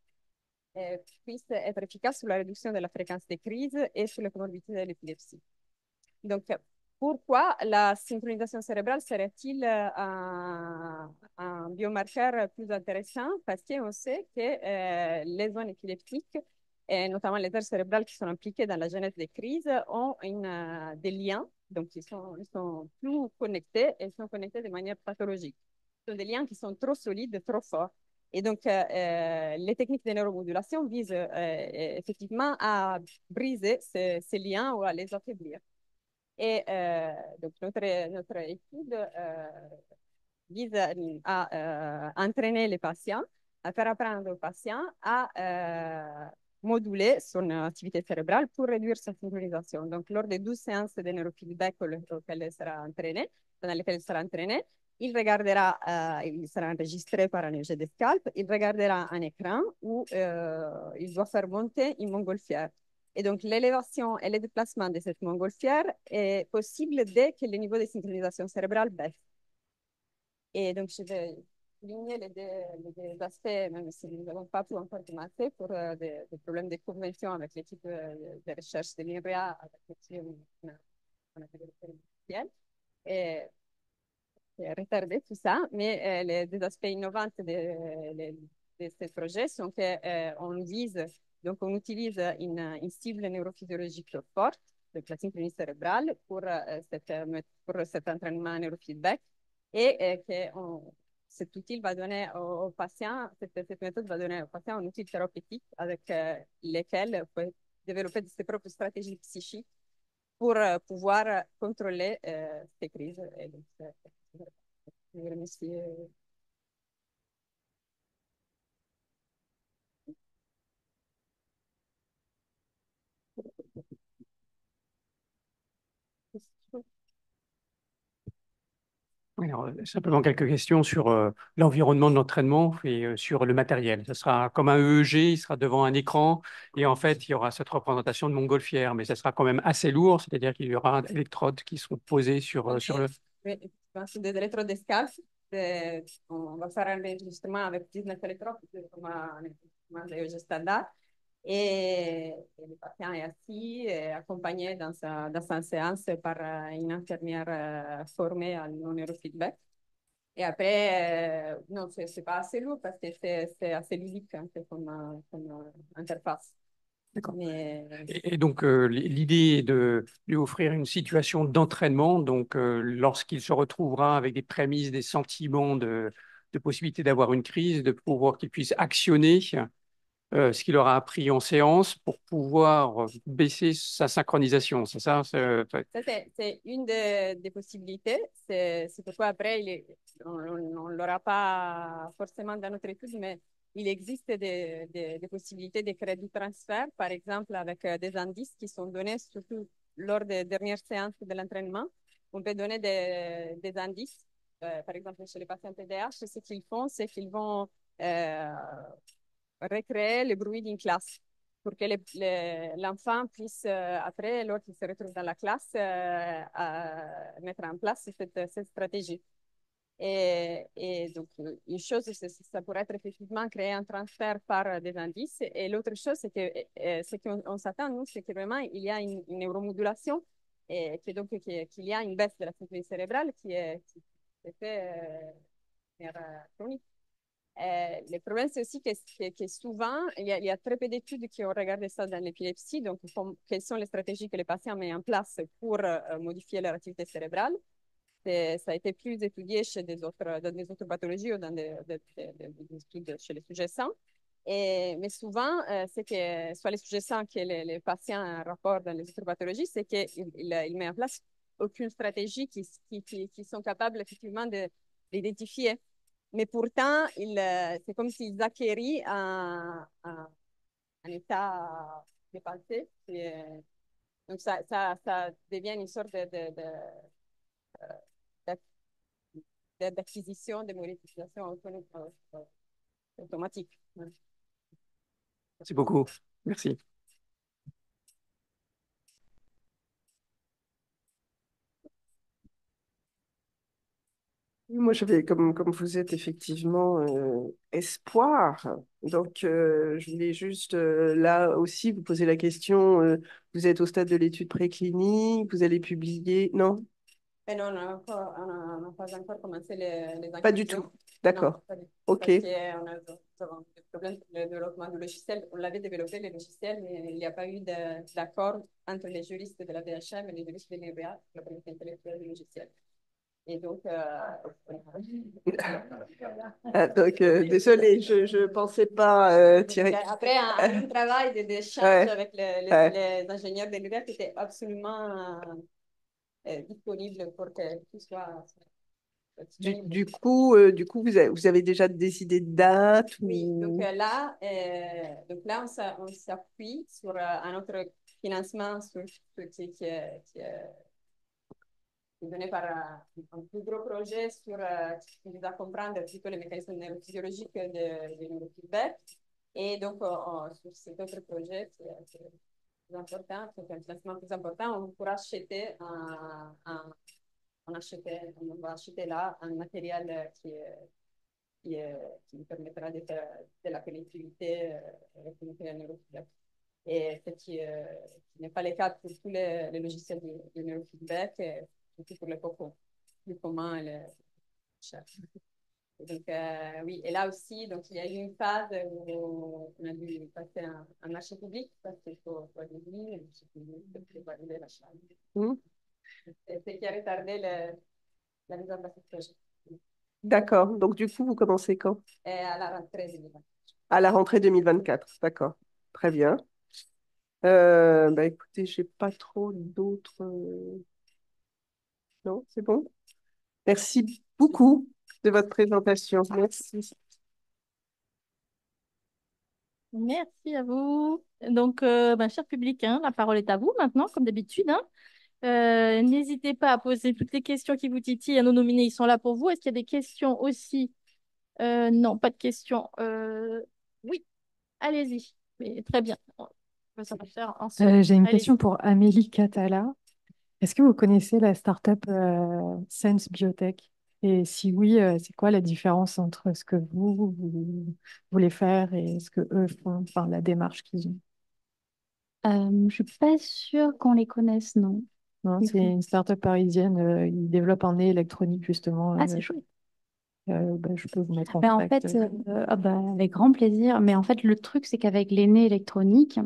puisse être efficace sur la réduction de la fréquence des crises et sur les comorbidités de l'épilepsie. Donc, pourquoi la synchronisation cérébrale serait-il un biomarqueur plus intéressant? Parce qu'on sait que les zones épileptiques, et notamment les aires cérébrales qui sont impliquées dans la genèse des crises, ont des liens, donc ils sont plus connectés et ils sont connectés de manière pathologique. Ce sont des liens qui sont trop solides, trop forts. Et donc, les techniques de neuromodulation visent effectivement à briser ces liens ou à les affaiblir. Et donc, notre étude vise à entraîner les patients, à faire apprendre aux patients à moduler son activité cérébrale pour réduire sa synchronisation. Donc, lors des 12 séances de neurofeedback auxquelles il sera entraîné, dans lesquelles il sera entraîné, il regardera, il sera enregistré par un jet de scalp, il regardera un écran où il doit faire monter une montgolfière. Et donc, l'élévation et le déplacement de cette montgolfière est possible dès que le niveau de synchronisation cérébrale baisse. Et donc, je vais souligner les deux aspects, même si nous n'avons pas pu encore commencer, pour des problèmes de convention avec l'équipe de recherche de l'INRIA, avec lesquels on a fait et retarder tout ça, mais les deux aspects innovants de ce projet sont qu'on vise, donc on utilise une cible neurophysiologique forte, donc la synchronie cérébrale, pour cet entraînement neurofeedback, et que cet outil va donner aux patients, cette méthode va donner aux patients un outil thérapeutique avec lequel on peut développer ses propres stratégies psychiques pour pouvoir contrôler ces crises. Et donc, je vous remercie. Oui, alors, simplement quelques questions sur l'environnement de l'entraînement et sur le matériel. Ce sera comme un EEG, il sera devant un écran et en fait, il y aura cette représentation de montgolfière, mais ça sera quand même assez lourd, c'est-à-dire qu'il y aura des électrodes qui seront posées sur le... Oui, je pense des électrodes d'escalpe. On va faire un enregistrement avec 19 électrodes comme un EEG standard. Et le patient est assis et accompagné dans sa séance par une infirmière formée en neurofeedback. Et après, non, c'est pas assez lourd parce que c'est assez ludique un peu comme interface. D'accord. Mais... Et donc, l'idée est de lui offrir une situation d'entraînement. Donc, lorsqu'il se retrouvera avec des prémices, des sentiments de possibilité d'avoir une crise, de pouvoir qu'il puisse actionner ce qu'il aura appris en séance pour pouvoir baisser sa synchronisation. C'est ça? Ça, c'est une des possibilités. C'est pourquoi après, on ne l'aura pas forcément dans notre étude, mais il existe des possibilités de créer du transfert, par exemple avec des indices qui sont donnés, surtout lors des dernières séances de l'entraînement. On peut donner des indices. Par exemple, chez les patients TDAH, ce qu'ils font, c'est qu'ils vont recréer le bruit d'une classe pour que l'enfant puisse, après, lorsqu'il se retrouve dans la classe, mettre en place cette stratégie. Et donc, une chose, ça pourrait être effectivement créer un transfert par des indices. Et l'autre chose, c'est que ce qu'on s'attend, nous, c'est que vraiment, il y a une neuromodulation et que donc qu'il y a une baisse de l'activité cérébrale qui fait chronique. Le problème, c'est aussi que souvent, il y a très peu d'études qui ont regardé ça dans l'épilepsie. Donc, quelles sont les stratégies que les patients mettent en place pour modifier leur activité cérébrale? Ça a été plus étudié dans des autres pathologies ou dans des études chez les sujets sains. Mais souvent, c'est que soit les sujets sains que les patients rapportent dans les autres pathologies, c'est qu'ils ne mettent en place aucune stratégie qui sont capables effectivement d'identifier. Mais pourtant, c'est comme s'ils acquéraient un état de pensée. Donc, ça devient une sorte d'acquisition, de modification automatique. Merci beaucoup. Merci. Moi, comme vous êtes effectivement espoir, donc je voulais juste là aussi vous poser la question, vous êtes au stade de l'étude préclinique, vous allez publier, non? Et non, on n'a pas encore commencé les enquêtes. Pas du tout, d'accord, pas du tout. ok. Parce qu'on a des problèmes de développement du logiciel. On l'avait développé, le logiciel, mais il n'y a pas eu d'accord entre les juristes de la DHM et les juristes de l'EBA, la propriété intellectuelle du logiciel. Et donc, Donc désolée, je ne pensais pas tirer. après un travail d'échange Ouais, avec ouais. les ingénieurs de l'UBA qui était absolument disponible pour que tout soit disponible. Du coup, vous avez déjà décidé de date Oui, ou... donc là on s'appuie sur un autre financement qui est donné par un plus gros projet qui nous a comprendre plutôt les mécanismes neurophysiologiques de neurofeedback. Et donc, sur cet autre projet qui est plus important, qui est un financement plus important, on pourra acheter on va acheter là un matériel qui nous permettra de faire de la connectivité avec le matériel neurofeedback. Et ce qui n'est pas le cas pour tous les logiciels de neurofeedback, surtout pour les cocos, plus commun et les chers. Donc, oui, et là aussi, donc, il y a eu une phase où on a dû passer un marché public parce qu'il faut aller le marché public pour valider l'achat. C'est ce qui a retardé la mise en place du projet. D'accord, donc du coup, vous commencez quand? Et à la rentrée 2020. À la rentrée 2024, d'accord. Très bien. Bah, écoutez, j'ai pas trop d'autres... Non, c'est bon? Merci beaucoup de votre présentation. Merci. Merci à vous. Donc, cher public, hein, la parole est à vous maintenant, comme d'habitude, hein. N'hésitez pas à poser toutes les questions qui vous titillent. À nos nominés, ils sont là pour vous. Est-ce qu'il y a des questions aussi? Non, pas de questions. Oui, allez-y. Mais très bien. Ça va faire ensemble. J'ai une Allez-y. question pour Amélie Catala. Est-ce que vous connaissez la startup Sense Biotech? Et si oui, c'est quoi la différence entre ce que vous voulez faire et ce que eux font, enfin la démarche qu'ils ont? Je suis pas sûre qu'on les connaisse, non. Non, Ils c'est font- une startup parisienne. Ils développent un nez électronique justement. Ah, c'est chouette. Je peux vous mettre en Ben, en contact. fait, avec grand plaisir. Mais en fait, le truc, c'est qu'avec les nez électroniques,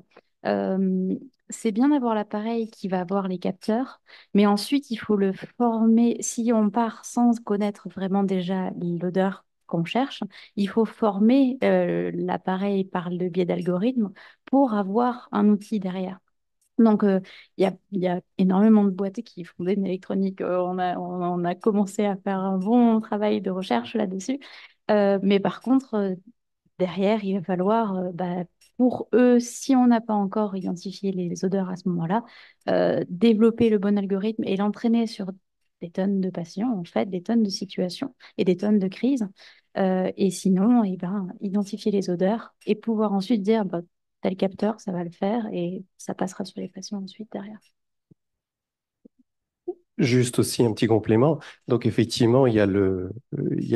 euh, c'est bien d'avoir l'appareil qui va avoir les capteurs, mais ensuite, il faut le former. Si on part sans connaître vraiment déjà l'odeur qu'on cherche, il faut former l'appareil par le biais d'algorithmes pour avoir un outil derrière. Donc, il y a énormément de boîtes qui font des électroniques. On a commencé à faire un bon travail de recherche là-dessus. Mais par contre, derrière, il va falloir, pour eux, si on n'a pas encore identifié les odeurs à ce moment-là, développer le bon algorithme et l'entraîner sur des tonnes de patients, en fait, des tonnes de situations et des tonnes de crises. Et sinon, eh ben, identifier les odeurs et pouvoir ensuite dire, bah, tel capteur, ça va le faire et ça passera sur les patients ensuite derrière. Juste aussi un petit complément. Donc effectivement, il y a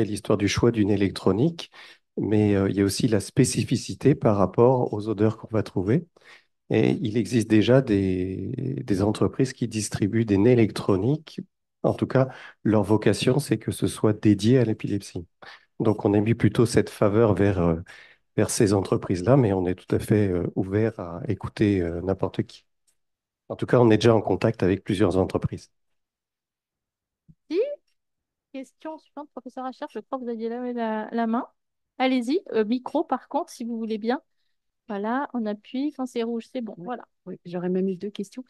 l'histoire du choix d'une électronique, mais il y a aussi la spécificité par rapport aux odeurs qu'on va trouver. Et il existe déjà des entreprises qui distribuent des nez électroniques. En tout cas, leur vocation, c'est que ce soit dédié à l'épilepsie. Donc, on a mis plutôt cette faveur vers ces entreprises-là, mais on est tout à fait ouvert à écouter n'importe qui. En tout cas, on est déjà en contact avec plusieurs entreprises. Si, question suivante, professeur Achard, je crois que vous aviez levé la main. Allez-y, micro par contre, si vous voulez bien. Voilà, on appuie, quand c'est rouge, c'est bon, Oui, voilà. oui, j'aurais même eu deux questions.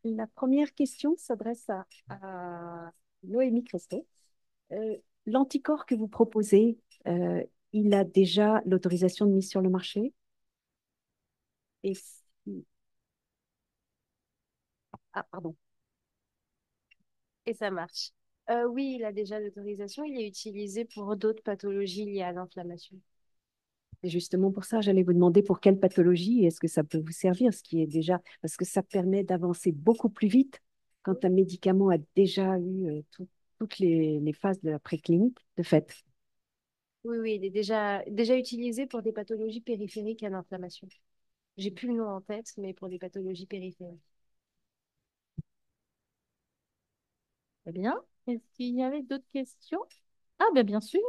La première question s'adresse à Noémie Crestet. Euh, L'anticorps que vous proposez, il a déjà l'autorisation de mise sur le marché? Et Ah, pardon. Et ça marche. Oui, il a déjà l'autorisation. Il est utilisé pour d'autres pathologies liées à l'inflammation. Et justement pour ça, j'allais vous demander pour quelle pathologie est-ce que ça peut vous servir, ce qui est déjà, parce que ça permet d'avancer beaucoup plus vite quand un médicament a déjà eu toutes les phases de la préclinique, de fait. Oui, oui, il est déjà utilisé pour des pathologies périphériques à l'inflammation. J'ai plus le nom en tête, mais pour des pathologies périphériques. Très bien. Est-ce qu'il y avait d'autres questions? Ah, ben bien sûr.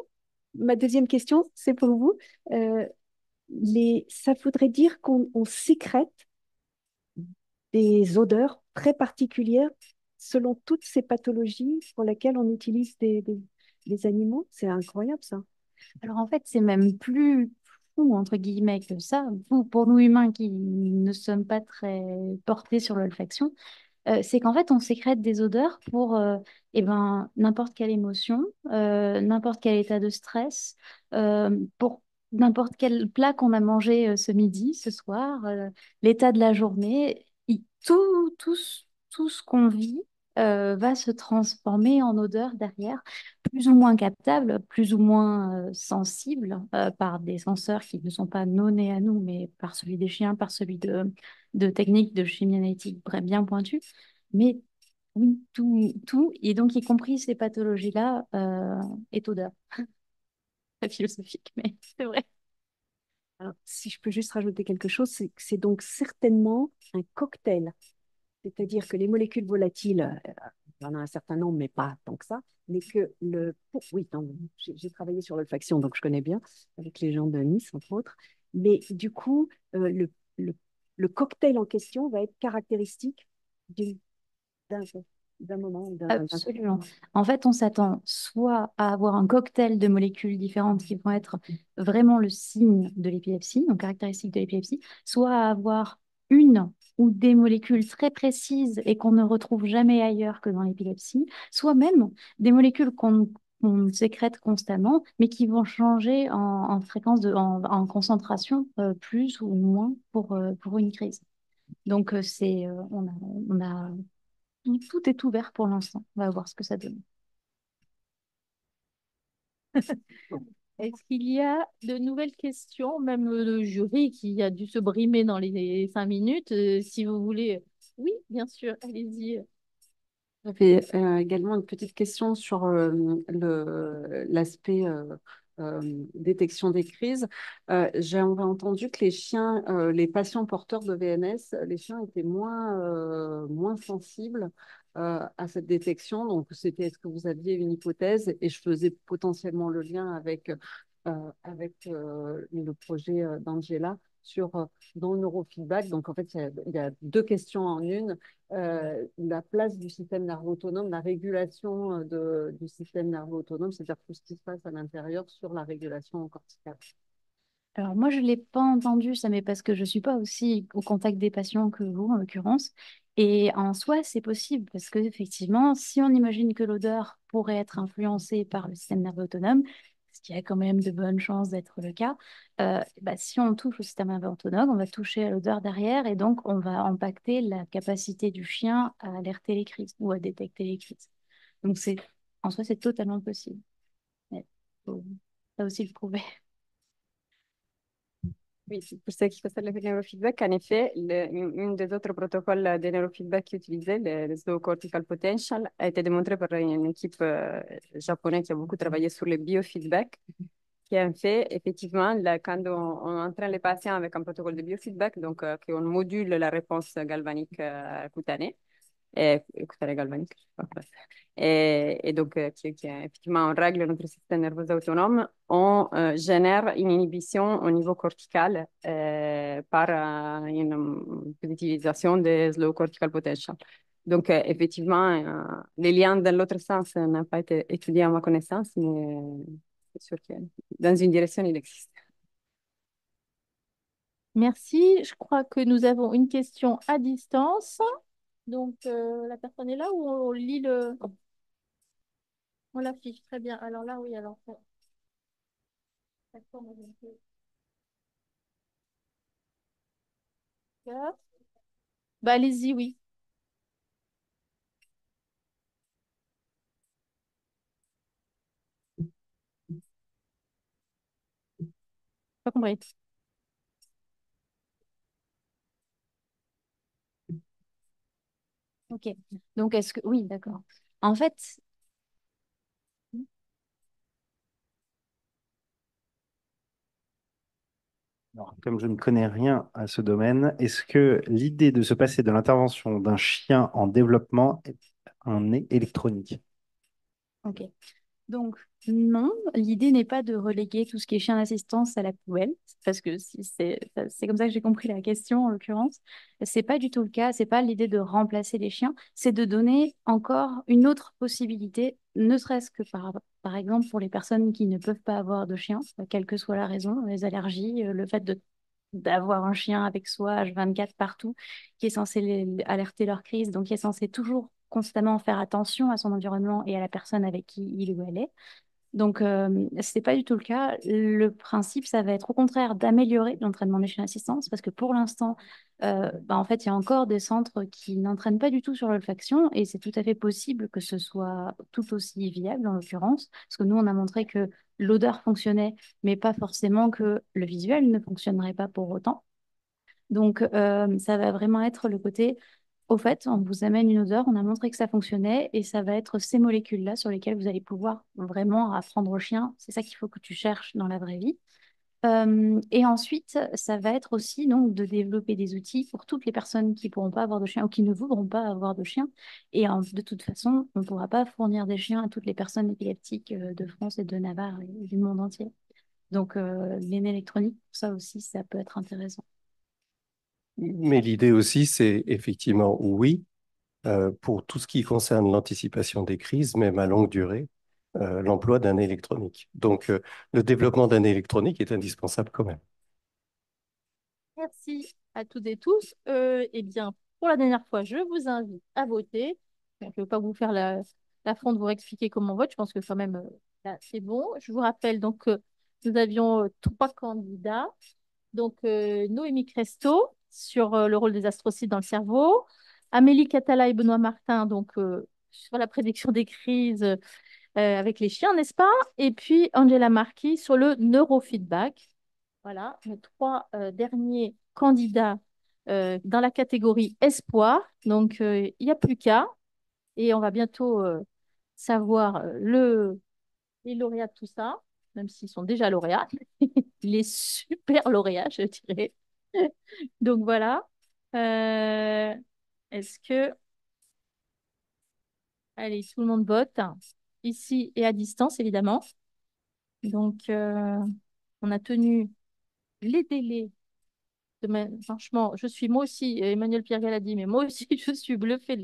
Ma deuxième question, c'est pour vous. Euh, Ça voudrait dire qu'on sécrète des odeurs très particulières selon toutes ces pathologies pour lesquelles on utilise des animaux. C'est incroyable, ça. Alors en fait, c'est même plus fou, entre guillemets, que ça. Pour nous humains qui ne sommes pas très portés sur l'olfaction, c'est qu'en fait, on sécrète des odeurs pour eh ben, n'importe quelle émotion, n'importe quel état de stress, pour n'importe quel plat qu'on a mangé ce midi, ce soir, l'état de la journée. Tout ce qu'on vit va se transformer en odeur derrière, plus ou moins captable, plus ou moins sensible par des senseurs qui ne sont pas nos nés à nous, mais par celui des chiens, par celui de techniques de chimie analytique bien pointues. Mais oui, tout, et donc y compris ces pathologies-là, est odeur. Très philosophique, mais c'est vrai. Alors, si je peux juste rajouter quelque chose, c'est que c'est donc certainement un cocktail. C'est-à-dire que les molécules volatiles, il y en a un certain nombre, mais pas tant que ça, mais que oui, non, j'ai travaillé sur l'olfaction, donc je connais bien, avec les gens de Nice, entre autres. Mais du coup, le, le cocktail en question va être caractéristique d'une- d'un d'un moment, Absolument. En fait, on s'attend soit à avoir un cocktail de molécules différentes qui vont être vraiment le signe de l'épilepsie, donc caractéristique de l'épilepsie, soit à avoir une ou des molécules très précises et qu'on ne retrouve jamais ailleurs que dans l'épilepsie, soit même des molécules qu'on sécrète constamment, mais qui vont changer en fréquence, en concentration, plus ou moins pour une crise. Donc, on a tout est ouvert pour l'instant. On va voir ce que ça donne. Est-ce qu'il y a de nouvelles questions, même le jury qui a dû se brimer dans les 5 minutes, si vous voulez. Oui, bien sûr, allez-y. J'avais également une petite question sur l'aspect détection des crises. J'avais entendu que les chiens, les patients porteurs de VNS, les chiens étaient moins sensibles à cette détection. Donc, est-ce que vous aviez une hypothèse? Et je faisais potentiellement le lien avec le projet d'Angela sur dans le neurofeedback. Donc, en fait, il y a deux questions en une. La place du système nerveux autonome, la régulation du système nerveux autonome, c'est-à-dire tout ce qui se passe à l'intérieur sur la régulation corticale. Alors moi, je ne l'ai pas entendu, ça, mais parce que je ne suis pas aussi au contact des patients que vous, en l'occurrence. Et en soi, c'est possible, parce que effectivement, si on imagine que l'odeur pourrait être influencée par le système nerveux autonome, ce qui a quand même de bonnes chances d'être le cas, bah, si on touche au système nerveux autonome, on va toucher à l'odeur derrière, et donc on va impacter la capacité du chien à alerter les crises ou à détecter les crises. Donc en soi, c'est totalement possible. Mais faut ça aussi le prouver. Oui, c'est pour ça qu'il faut faire le neurofeedback. En effet, un des autres protocoles de neurofeedback qu'ils utilisaient, le slow cortical potential, a été démontré par une équipe japonaise qui a beaucoup travaillé sur le biofeedback. qui est un fait, effectivement, là, quand on entraîne les patients avec un protocole de biofeedback, donc qu'on module la réponse galvanique cutanée, cutanée galvanique, je sais pas. Bref. Et donc, effectivement, on règle notre système nerveux autonome, on génère une inhibition au niveau cortical par une utilisation des slow cortical potential. Donc, effectivement, les liens dans l'autre sens n'ont pas été étudiés à ma connaissance, mais c'est sûr que dans une direction, il existe. Merci. Je crois que nous avons une question à distance. Donc, la personne est là ou on lit le... On l'affiche. Très bien. Alors là, oui, alors... D'accord, madame. Bah, allez-y, oui. Pas compris. Ok. Donc, est-ce que... Oui, d'accord. En fait, Alors, comme je ne connais rien à ce domaine, est-ce que l'idée de se passer de l'intervention d'un chien en développement est un nez électronique? ok. Donc, non, l'idée n'est pas de reléguer tout ce qui est chien d'assistance à la poubelle, parce que si c'est comme ça que j'ai compris la question en l'occurrence. C'est pas du tout le cas, c'est pas l'idée de remplacer les chiens, c'est de donner encore une autre possibilité, ne serait-ce que par exemple pour les personnes qui ne peuvent pas avoir de chien, quelle que soit la raison, les allergies, le fait d'avoir un chien avec soi H24 partout, qui est censé alerter leur crise, donc qui est censé toujours constamment faire attention à son environnement et à la personne avec qui il ou elle est. Donc, c'est pas du tout le cas. Le principe, ça va être au contraire d'améliorer l'entraînement des chiens d'assistance parce que pour l'instant, en fait, il y a encore des centres qui n'entraînent pas du tout sur l'olfaction et c'est tout à fait possible que ce soit tout aussi viable en l'occurrence parce que nous, on a montré que l'odeur fonctionnait, mais pas forcément que le visuel ne fonctionnerait pas pour autant. Donc, ça va vraiment être le côté, au fait, on vous amène une odeur, on a montré que ça fonctionnait, et ça va être ces molécules-là sur lesquelles vous allez pouvoir vraiment apprendre au chien. C'est ça qu'il faut que tu cherches dans la vraie vie. Et ensuite, ça va être aussi donc de développer des outils pour toutes les personnes qui ne pourront pas avoir de chien ou qui ne voudront pas avoir de chien. Et de toute façon, on ne pourra pas fournir des chiens à toutes les personnes épileptiques de France et de Navarre et du monde entier. Donc, l'aîné électronique, pour ça aussi, ça peut être intéressant. Mais l'idée aussi, c'est effectivement, oui, pour tout ce qui concerne l'anticipation des crises, même à longue durée, l'emploi d'un électronique. Donc, le développement d'un électronique est indispensable quand même. Merci à toutes et tous. Eh bien, pour la dernière fois, je vous invite à voter. Donc, je ne vais pas vous faire l'affront de vous expliquer comment on vote. Je pense que quand même, là, c'est bon. Je vous rappelle donc que nous avions trois candidats. Donc, Noémie Cresto sur le rôle des astrocytes dans le cerveau. Amélie Catala et Benoît Martin donc, sur la prédiction des crises avec les chiens, n'est-ce pas? Et puis Angela Marquis sur le neurofeedback. Voilà, nos trois derniers candidats dans la catégorie espoir. Donc, il n'y a plus qu'à. Et on va bientôt savoir les lauréats de tout ça, même s'ils sont déjà lauréats. Les super lauréats, je dirais. Donc, voilà. Euh, Est-ce que... Allez, tout le monde vote. Ici et à distance, évidemment. Donc, on a tenu les délais. Franchement, je suis moi aussi, Emmanuel Pierre a dit, mais moi aussi, je suis bluffée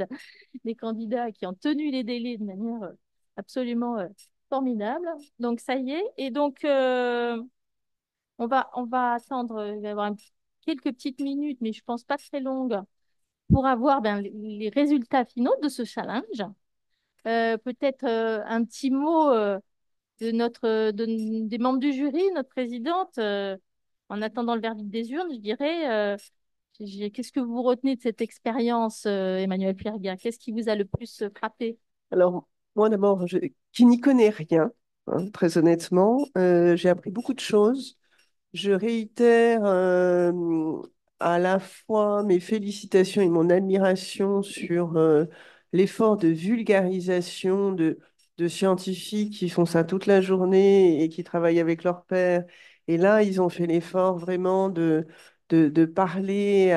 des candidats qui ont tenu les délais de manière absolument formidable. Donc, ça y est. Et donc, on va attendre, il va y avoir quelques petites minutes, mais je pense pas très longues, pour avoir ben, les résultats finaux de ce challenge. Peut-être un petit mot des membres du jury, notre présidente. En attendant le verdict des urnes, je dirais, qu'est-ce que vous retenez de cette expérience, Emmanuel Pierga? Qu'est-ce qui vous a le plus frappé? Alors, moi d'abord, qui n'y connais rien, hein, très honnêtement, j'ai appris beaucoup de choses. Je réitère à la fois mes félicitations et mon admiration sur l'effort de vulgarisation de de scientifiques qui font ça toute la journée et qui travaillent avec leur père. Et là, ils ont fait l'effort vraiment de parler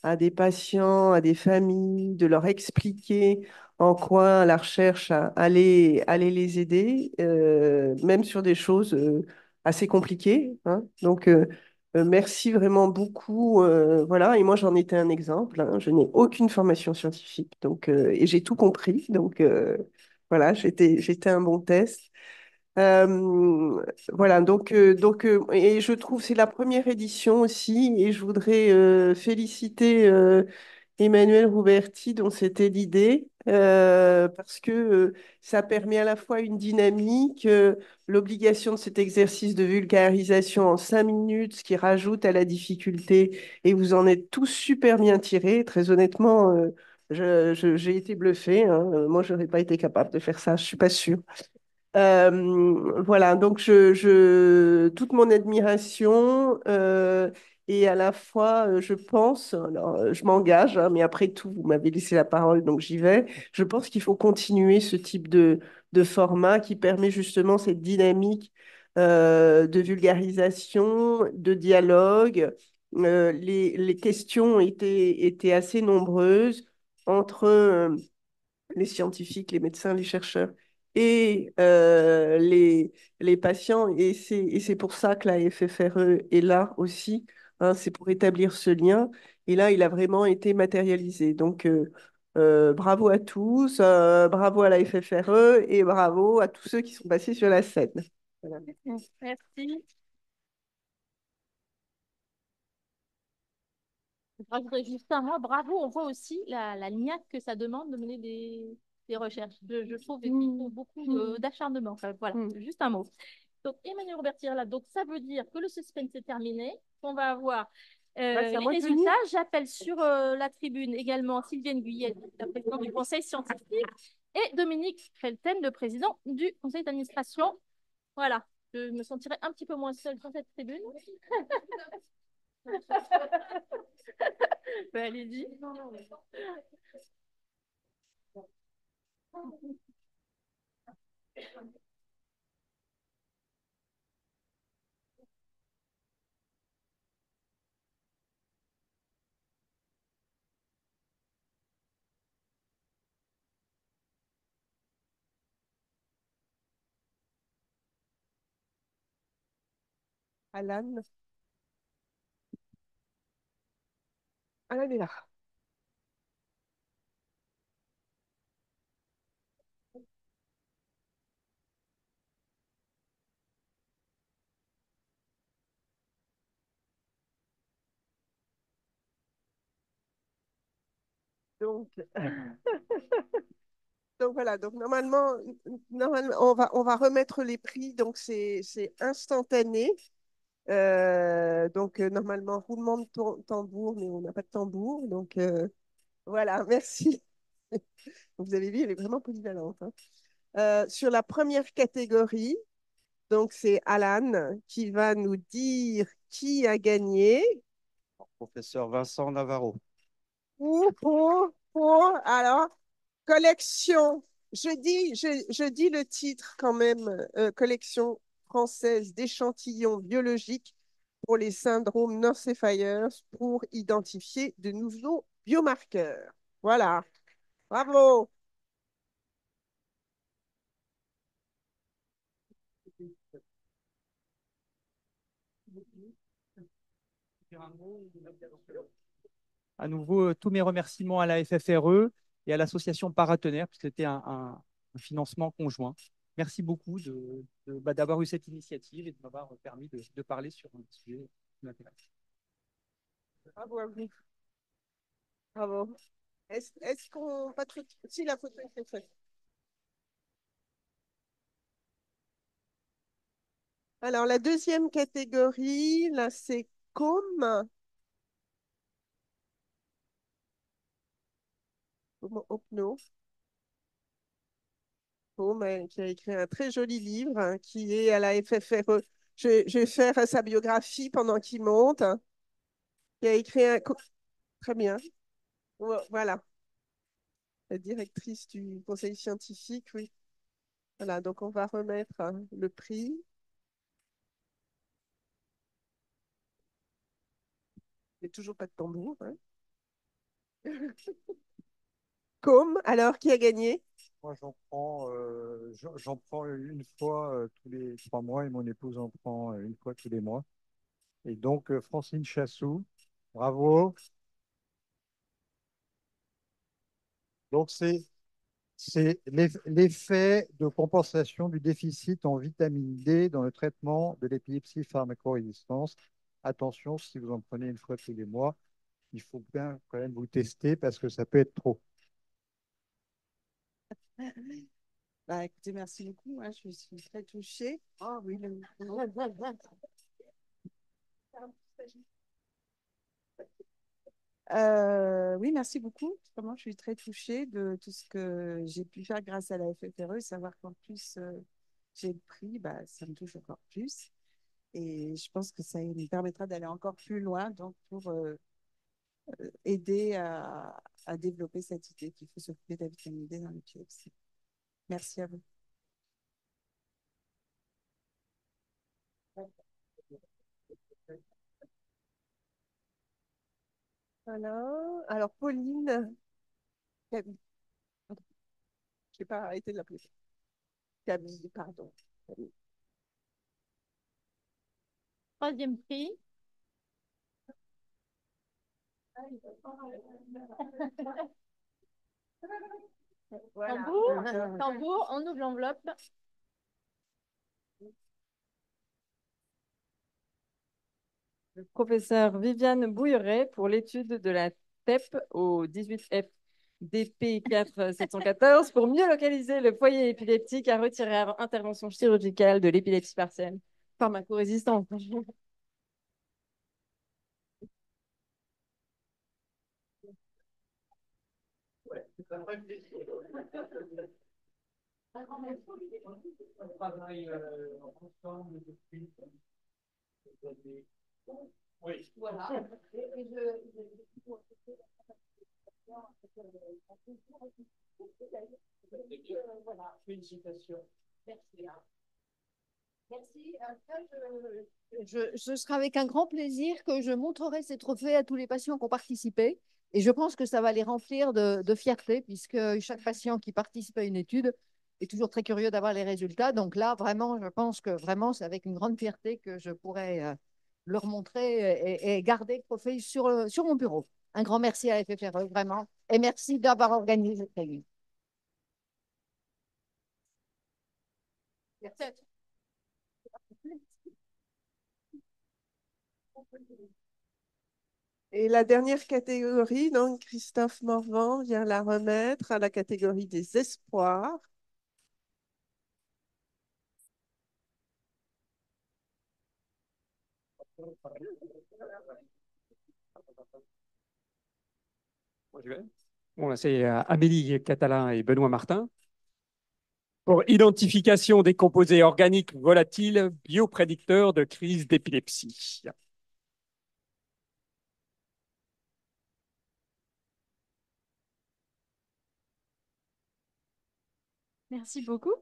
à des patients, à des familles, de leur expliquer en quoi la recherche allait les aider, même sur des choses assez compliquées, hein. Donc, merci vraiment beaucoup. Voilà, et moi j'en étais un exemple, hein. Je n'ai aucune formation scientifique, donc, et j'ai tout compris. Donc, voilà, j'étais un bon test. Voilà, et je trouve que c'est la première édition aussi, et je voudrais féliciter Emmanuel Rouberti, dont c'était l'idée, parce que ça permet à la fois une dynamique, l'obligation de cet exercice de vulgarisation en 5 minutes, ce qui rajoute à la difficulté, et vous en êtes tous super bien tirés. Très honnêtement, j'ai été bluffée, hein. Moi, je n'aurais pas été capable de faire ça, je ne suis pas sûre. Voilà, donc toute mon admiration et à la fois, je pense, alors je m'engage, hein, mais après tout, vous m'avez laissé la parole, donc j'y vais. Je pense qu'il faut continuer ce type de format qui permet justement cette dynamique de vulgarisation, de dialogue. Les questions étaient assez nombreuses entre les scientifiques, les médecins, les chercheurs et les patients. Et c'est pour ça que la FFRE est là aussi, hein, c'est pour établir ce lien. Et là, il a vraiment été matérialisé. Donc, bravo à tous, bravo à la FFRE et bravo à tous ceux qui sont passés sur la scène. Voilà. Merci. Je rajouterais juste un mot. Bravo, on voit aussi la niaque que ça demande de mener des recherches. Je trouve qu'il faut beaucoup d'acharnement. Enfin, voilà, juste un mot. Donc, Emmanuel Roberti est là. Donc, ça veut dire que le suspense est terminé, qu'on va avoir les résultats. J'appelle sur la tribune également Sylviane Guyette, la présidente du conseil scientifique, et Dominique Felten, le président du conseil d'administration. Voilà, je me sentirai un petit peu moins seule sur cette tribune. Ben, allez-y. Alan. Alan est là. Donc, donc voilà, donc normalement on va remettre les prix, donc c'est instantané. Donc normalement, roulement de tambour, mais on n'a pas de tambour. Donc voilà, merci. Vous avez vu, elle est vraiment polyvalente, hein. Sur la première catégorie, donc c'est Alan qui va nous dire qui a gagné. Professeur Vincent Navarro. Alors, collection, je dis le titre quand même, collection française d'échantillons biologiques pour les syndromes Nurse Fires pour identifier de nouveaux biomarqueurs. Voilà, bravo. À nouveau, tous mes remerciements à la FFRE et à l'association partenaire, puisque c'était un financement conjoint. Merci beaucoup d'avoir eu cette initiative et de m'avoir permis de parler sur un sujet qui m'intéresse. Bravo à vous. Bravo. Est-ce qu'on... Si la photo est faite. Alors, la deuxième catégorie, là, c'est Com. Opno. Com, qui a écrit un très joli livre, hein, qui est à la FFRE. Je vais faire sa biographie pendant qu'il monte, hein. Qui a écrit un... Très bien. Voilà. La directrice du conseil scientifique, oui. Voilà, donc on va remettre le prix. Il n'y a toujours pas de tambour, hein. Comme, alors, qui a gagné? Moi, j'en prends une fois tous les 3 mois et mon épouse en prend une fois tous les mois. Et donc, Francine Chassou, bravo. Donc, c'est l'effet de compensation du déficit en vitamine D dans le traitement de l'épilepsie pharmacorésistance. Attention, si vous en prenez une fois tous les mois, il faut bien quand même vous tester parce que ça peut être trop. Bah, écoutez, merci beaucoup, hein, je suis très touchée. Oh oui, oui, merci beaucoup. Vraiment, je suis très touchée de tout ce que j'ai pu faire grâce à la FFRE. Savoir qu'en plus, j'ai le prix, bah, ça me touche encore plus. Et je pense que ça me permettra d'aller encore plus loin donc pour aider à développer cette idée qu'il faut s'occuper de la vitamine D dans l'épilepsie. Merci à vous. Voilà. Alors, Pauline, Camille. Je n'ai pas arrêté de l'appeler. Camille, pardon. Camille. Troisième prix. Voilà. Tambour, tambour, on ouvre l'enveloppe. Le professeur Viviane Bouilleret pour l'étude de la TEP au 18F DP 4714 pour mieux localiser le foyer épileptique à retirer avant intervention chirurgicale de l'épilepsie partielle pharmacorésistante. On travaille ensemble depuis. Oui. Voilà. Voilà. Félicitations. Merci. Merci. Après, ce sera avec un grand plaisir que je montrerai ces trophées à tous les patients qui ont participé. Et je pense que ça va les remplir de fierté, puisque chaque patient qui participe à une étude est toujours très curieux d'avoir les résultats. Donc là, vraiment, je pense que vraiment, c'est avec une grande fierté que je pourrai leur montrer et garder le trophée sur mon bureau. Un grand merci à la FFRE, vraiment. Et merci d'avoir organisé cette réunion. Merci. Et la dernière catégorie, donc Christophe Morvan vient la remettre à la catégorie des espoirs. Moi, je vais. Bon, là, c'est Amélie Catalin et Benoît Martin pour identification des composés organiques volatiles bioprédicteurs de crise d'épilepsie. Merci beaucoup.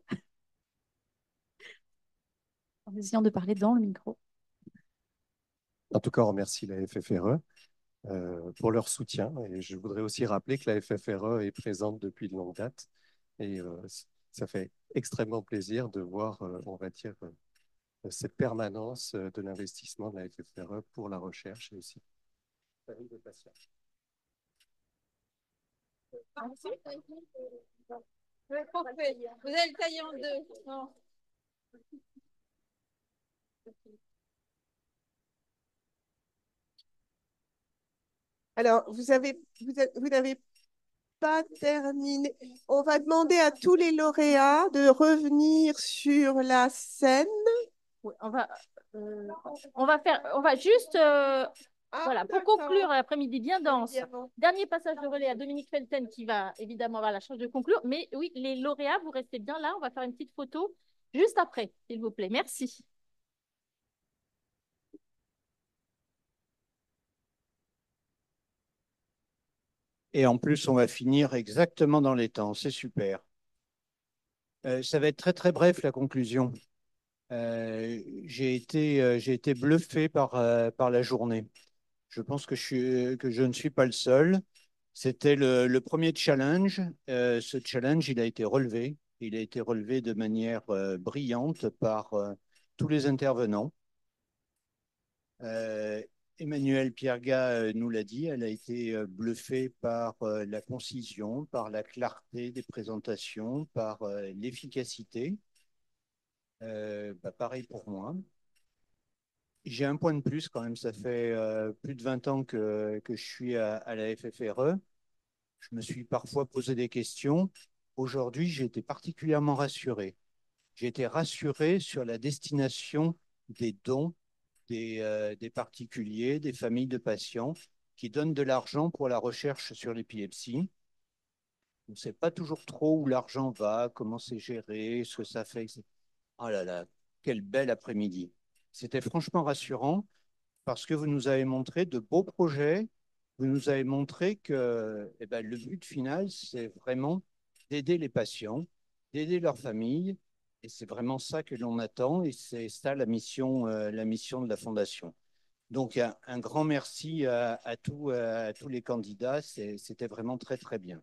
En essayant de parler dans le micro. En tout cas, on remercie la FFRE pour leur soutien. Et je voudrais aussi rappeler que la FFRE est présente depuis de longue date. Et ça fait extrêmement plaisir de voir, on va dire, cette permanence de l'investissement de la FFRE pour la recherche et aussi la vie des patients. Merci. Parfait. Vous allez le tailler en deux. Non. Alors, vous n'avez pas terminé. On va demander à tous les lauréats de revenir sur la scène. Oui, on va juste, voilà, pour conclure l'après-midi bien dense. Dernier passage de relais à Dominique Felten qui va évidemment avoir la chance de conclure. Mais oui, les lauréats, vous restez bien là. On va faire une petite photo juste après, s'il vous plaît. Merci. Et en plus, on va finir exactement dans les temps. C'est super. Ça va être très très bref la conclusion. J'ai été bluffé par la journée. Je pense que je ne suis pas le seul. C'était le premier challenge. Ce challenge, il a été relevé. Il a été relevé de manière brillante par tous les intervenants. Emmanuelle Pierga nous l'a dit, elle a été bluffée par la concision, par la clarté des présentations, par l'efficacité. Pareil pour moi. J'ai un point de plus quand même, ça fait plus de 20 ans que je suis à la FFRE. Je me suis parfois posé des questions. Aujourd'hui, j'ai été particulièrement rassuré. J'ai été rassuré sur la destination des dons des particuliers, des familles de patients qui donnent de l'argent pour la recherche sur l'épilepsie. On ne sait pas toujours trop où l'argent va, comment c'est géré, ce que ça fait, etc. Oh là là, quel bel après-midi. C'était franchement rassurant parce que vous nous avez montré de beaux projets. Vous nous avez montré que le but final, c'est vraiment d'aider les patients, d'aider leurs familles. Et c'est vraiment ça que l'on attend. Et c'est ça la mission de la Fondation. Donc, un grand merci à tous les candidats. C'était vraiment très, très bien.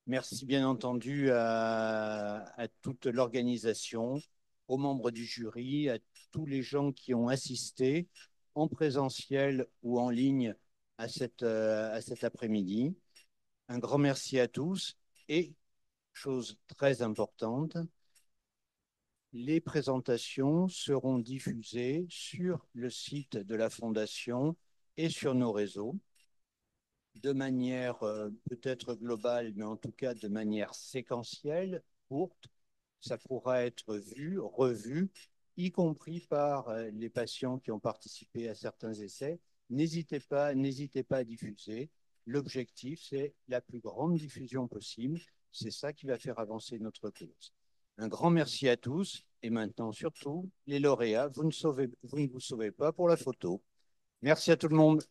Merci bien entendu à toute l'organisation, aux membres du jury, à tous les gens qui ont assisté en présentiel ou en ligne à cet après-midi. Un grand merci à tous et, chose très importante, les présentations seront diffusées sur le site de la Fondation et sur nos réseaux de manière peut-être globale, mais en tout cas de manière séquentielle, courte. Ça pourra être vu, revu, y compris par les patients qui ont participé à certains essais. N'hésitez pas à diffuser. L'objectif, c'est la plus grande diffusion possible. C'est ça qui va faire avancer notre cause. Un grand merci à tous. Et maintenant, surtout, les lauréats, vous ne vous sauvez pas pour la photo. Merci à tout le monde.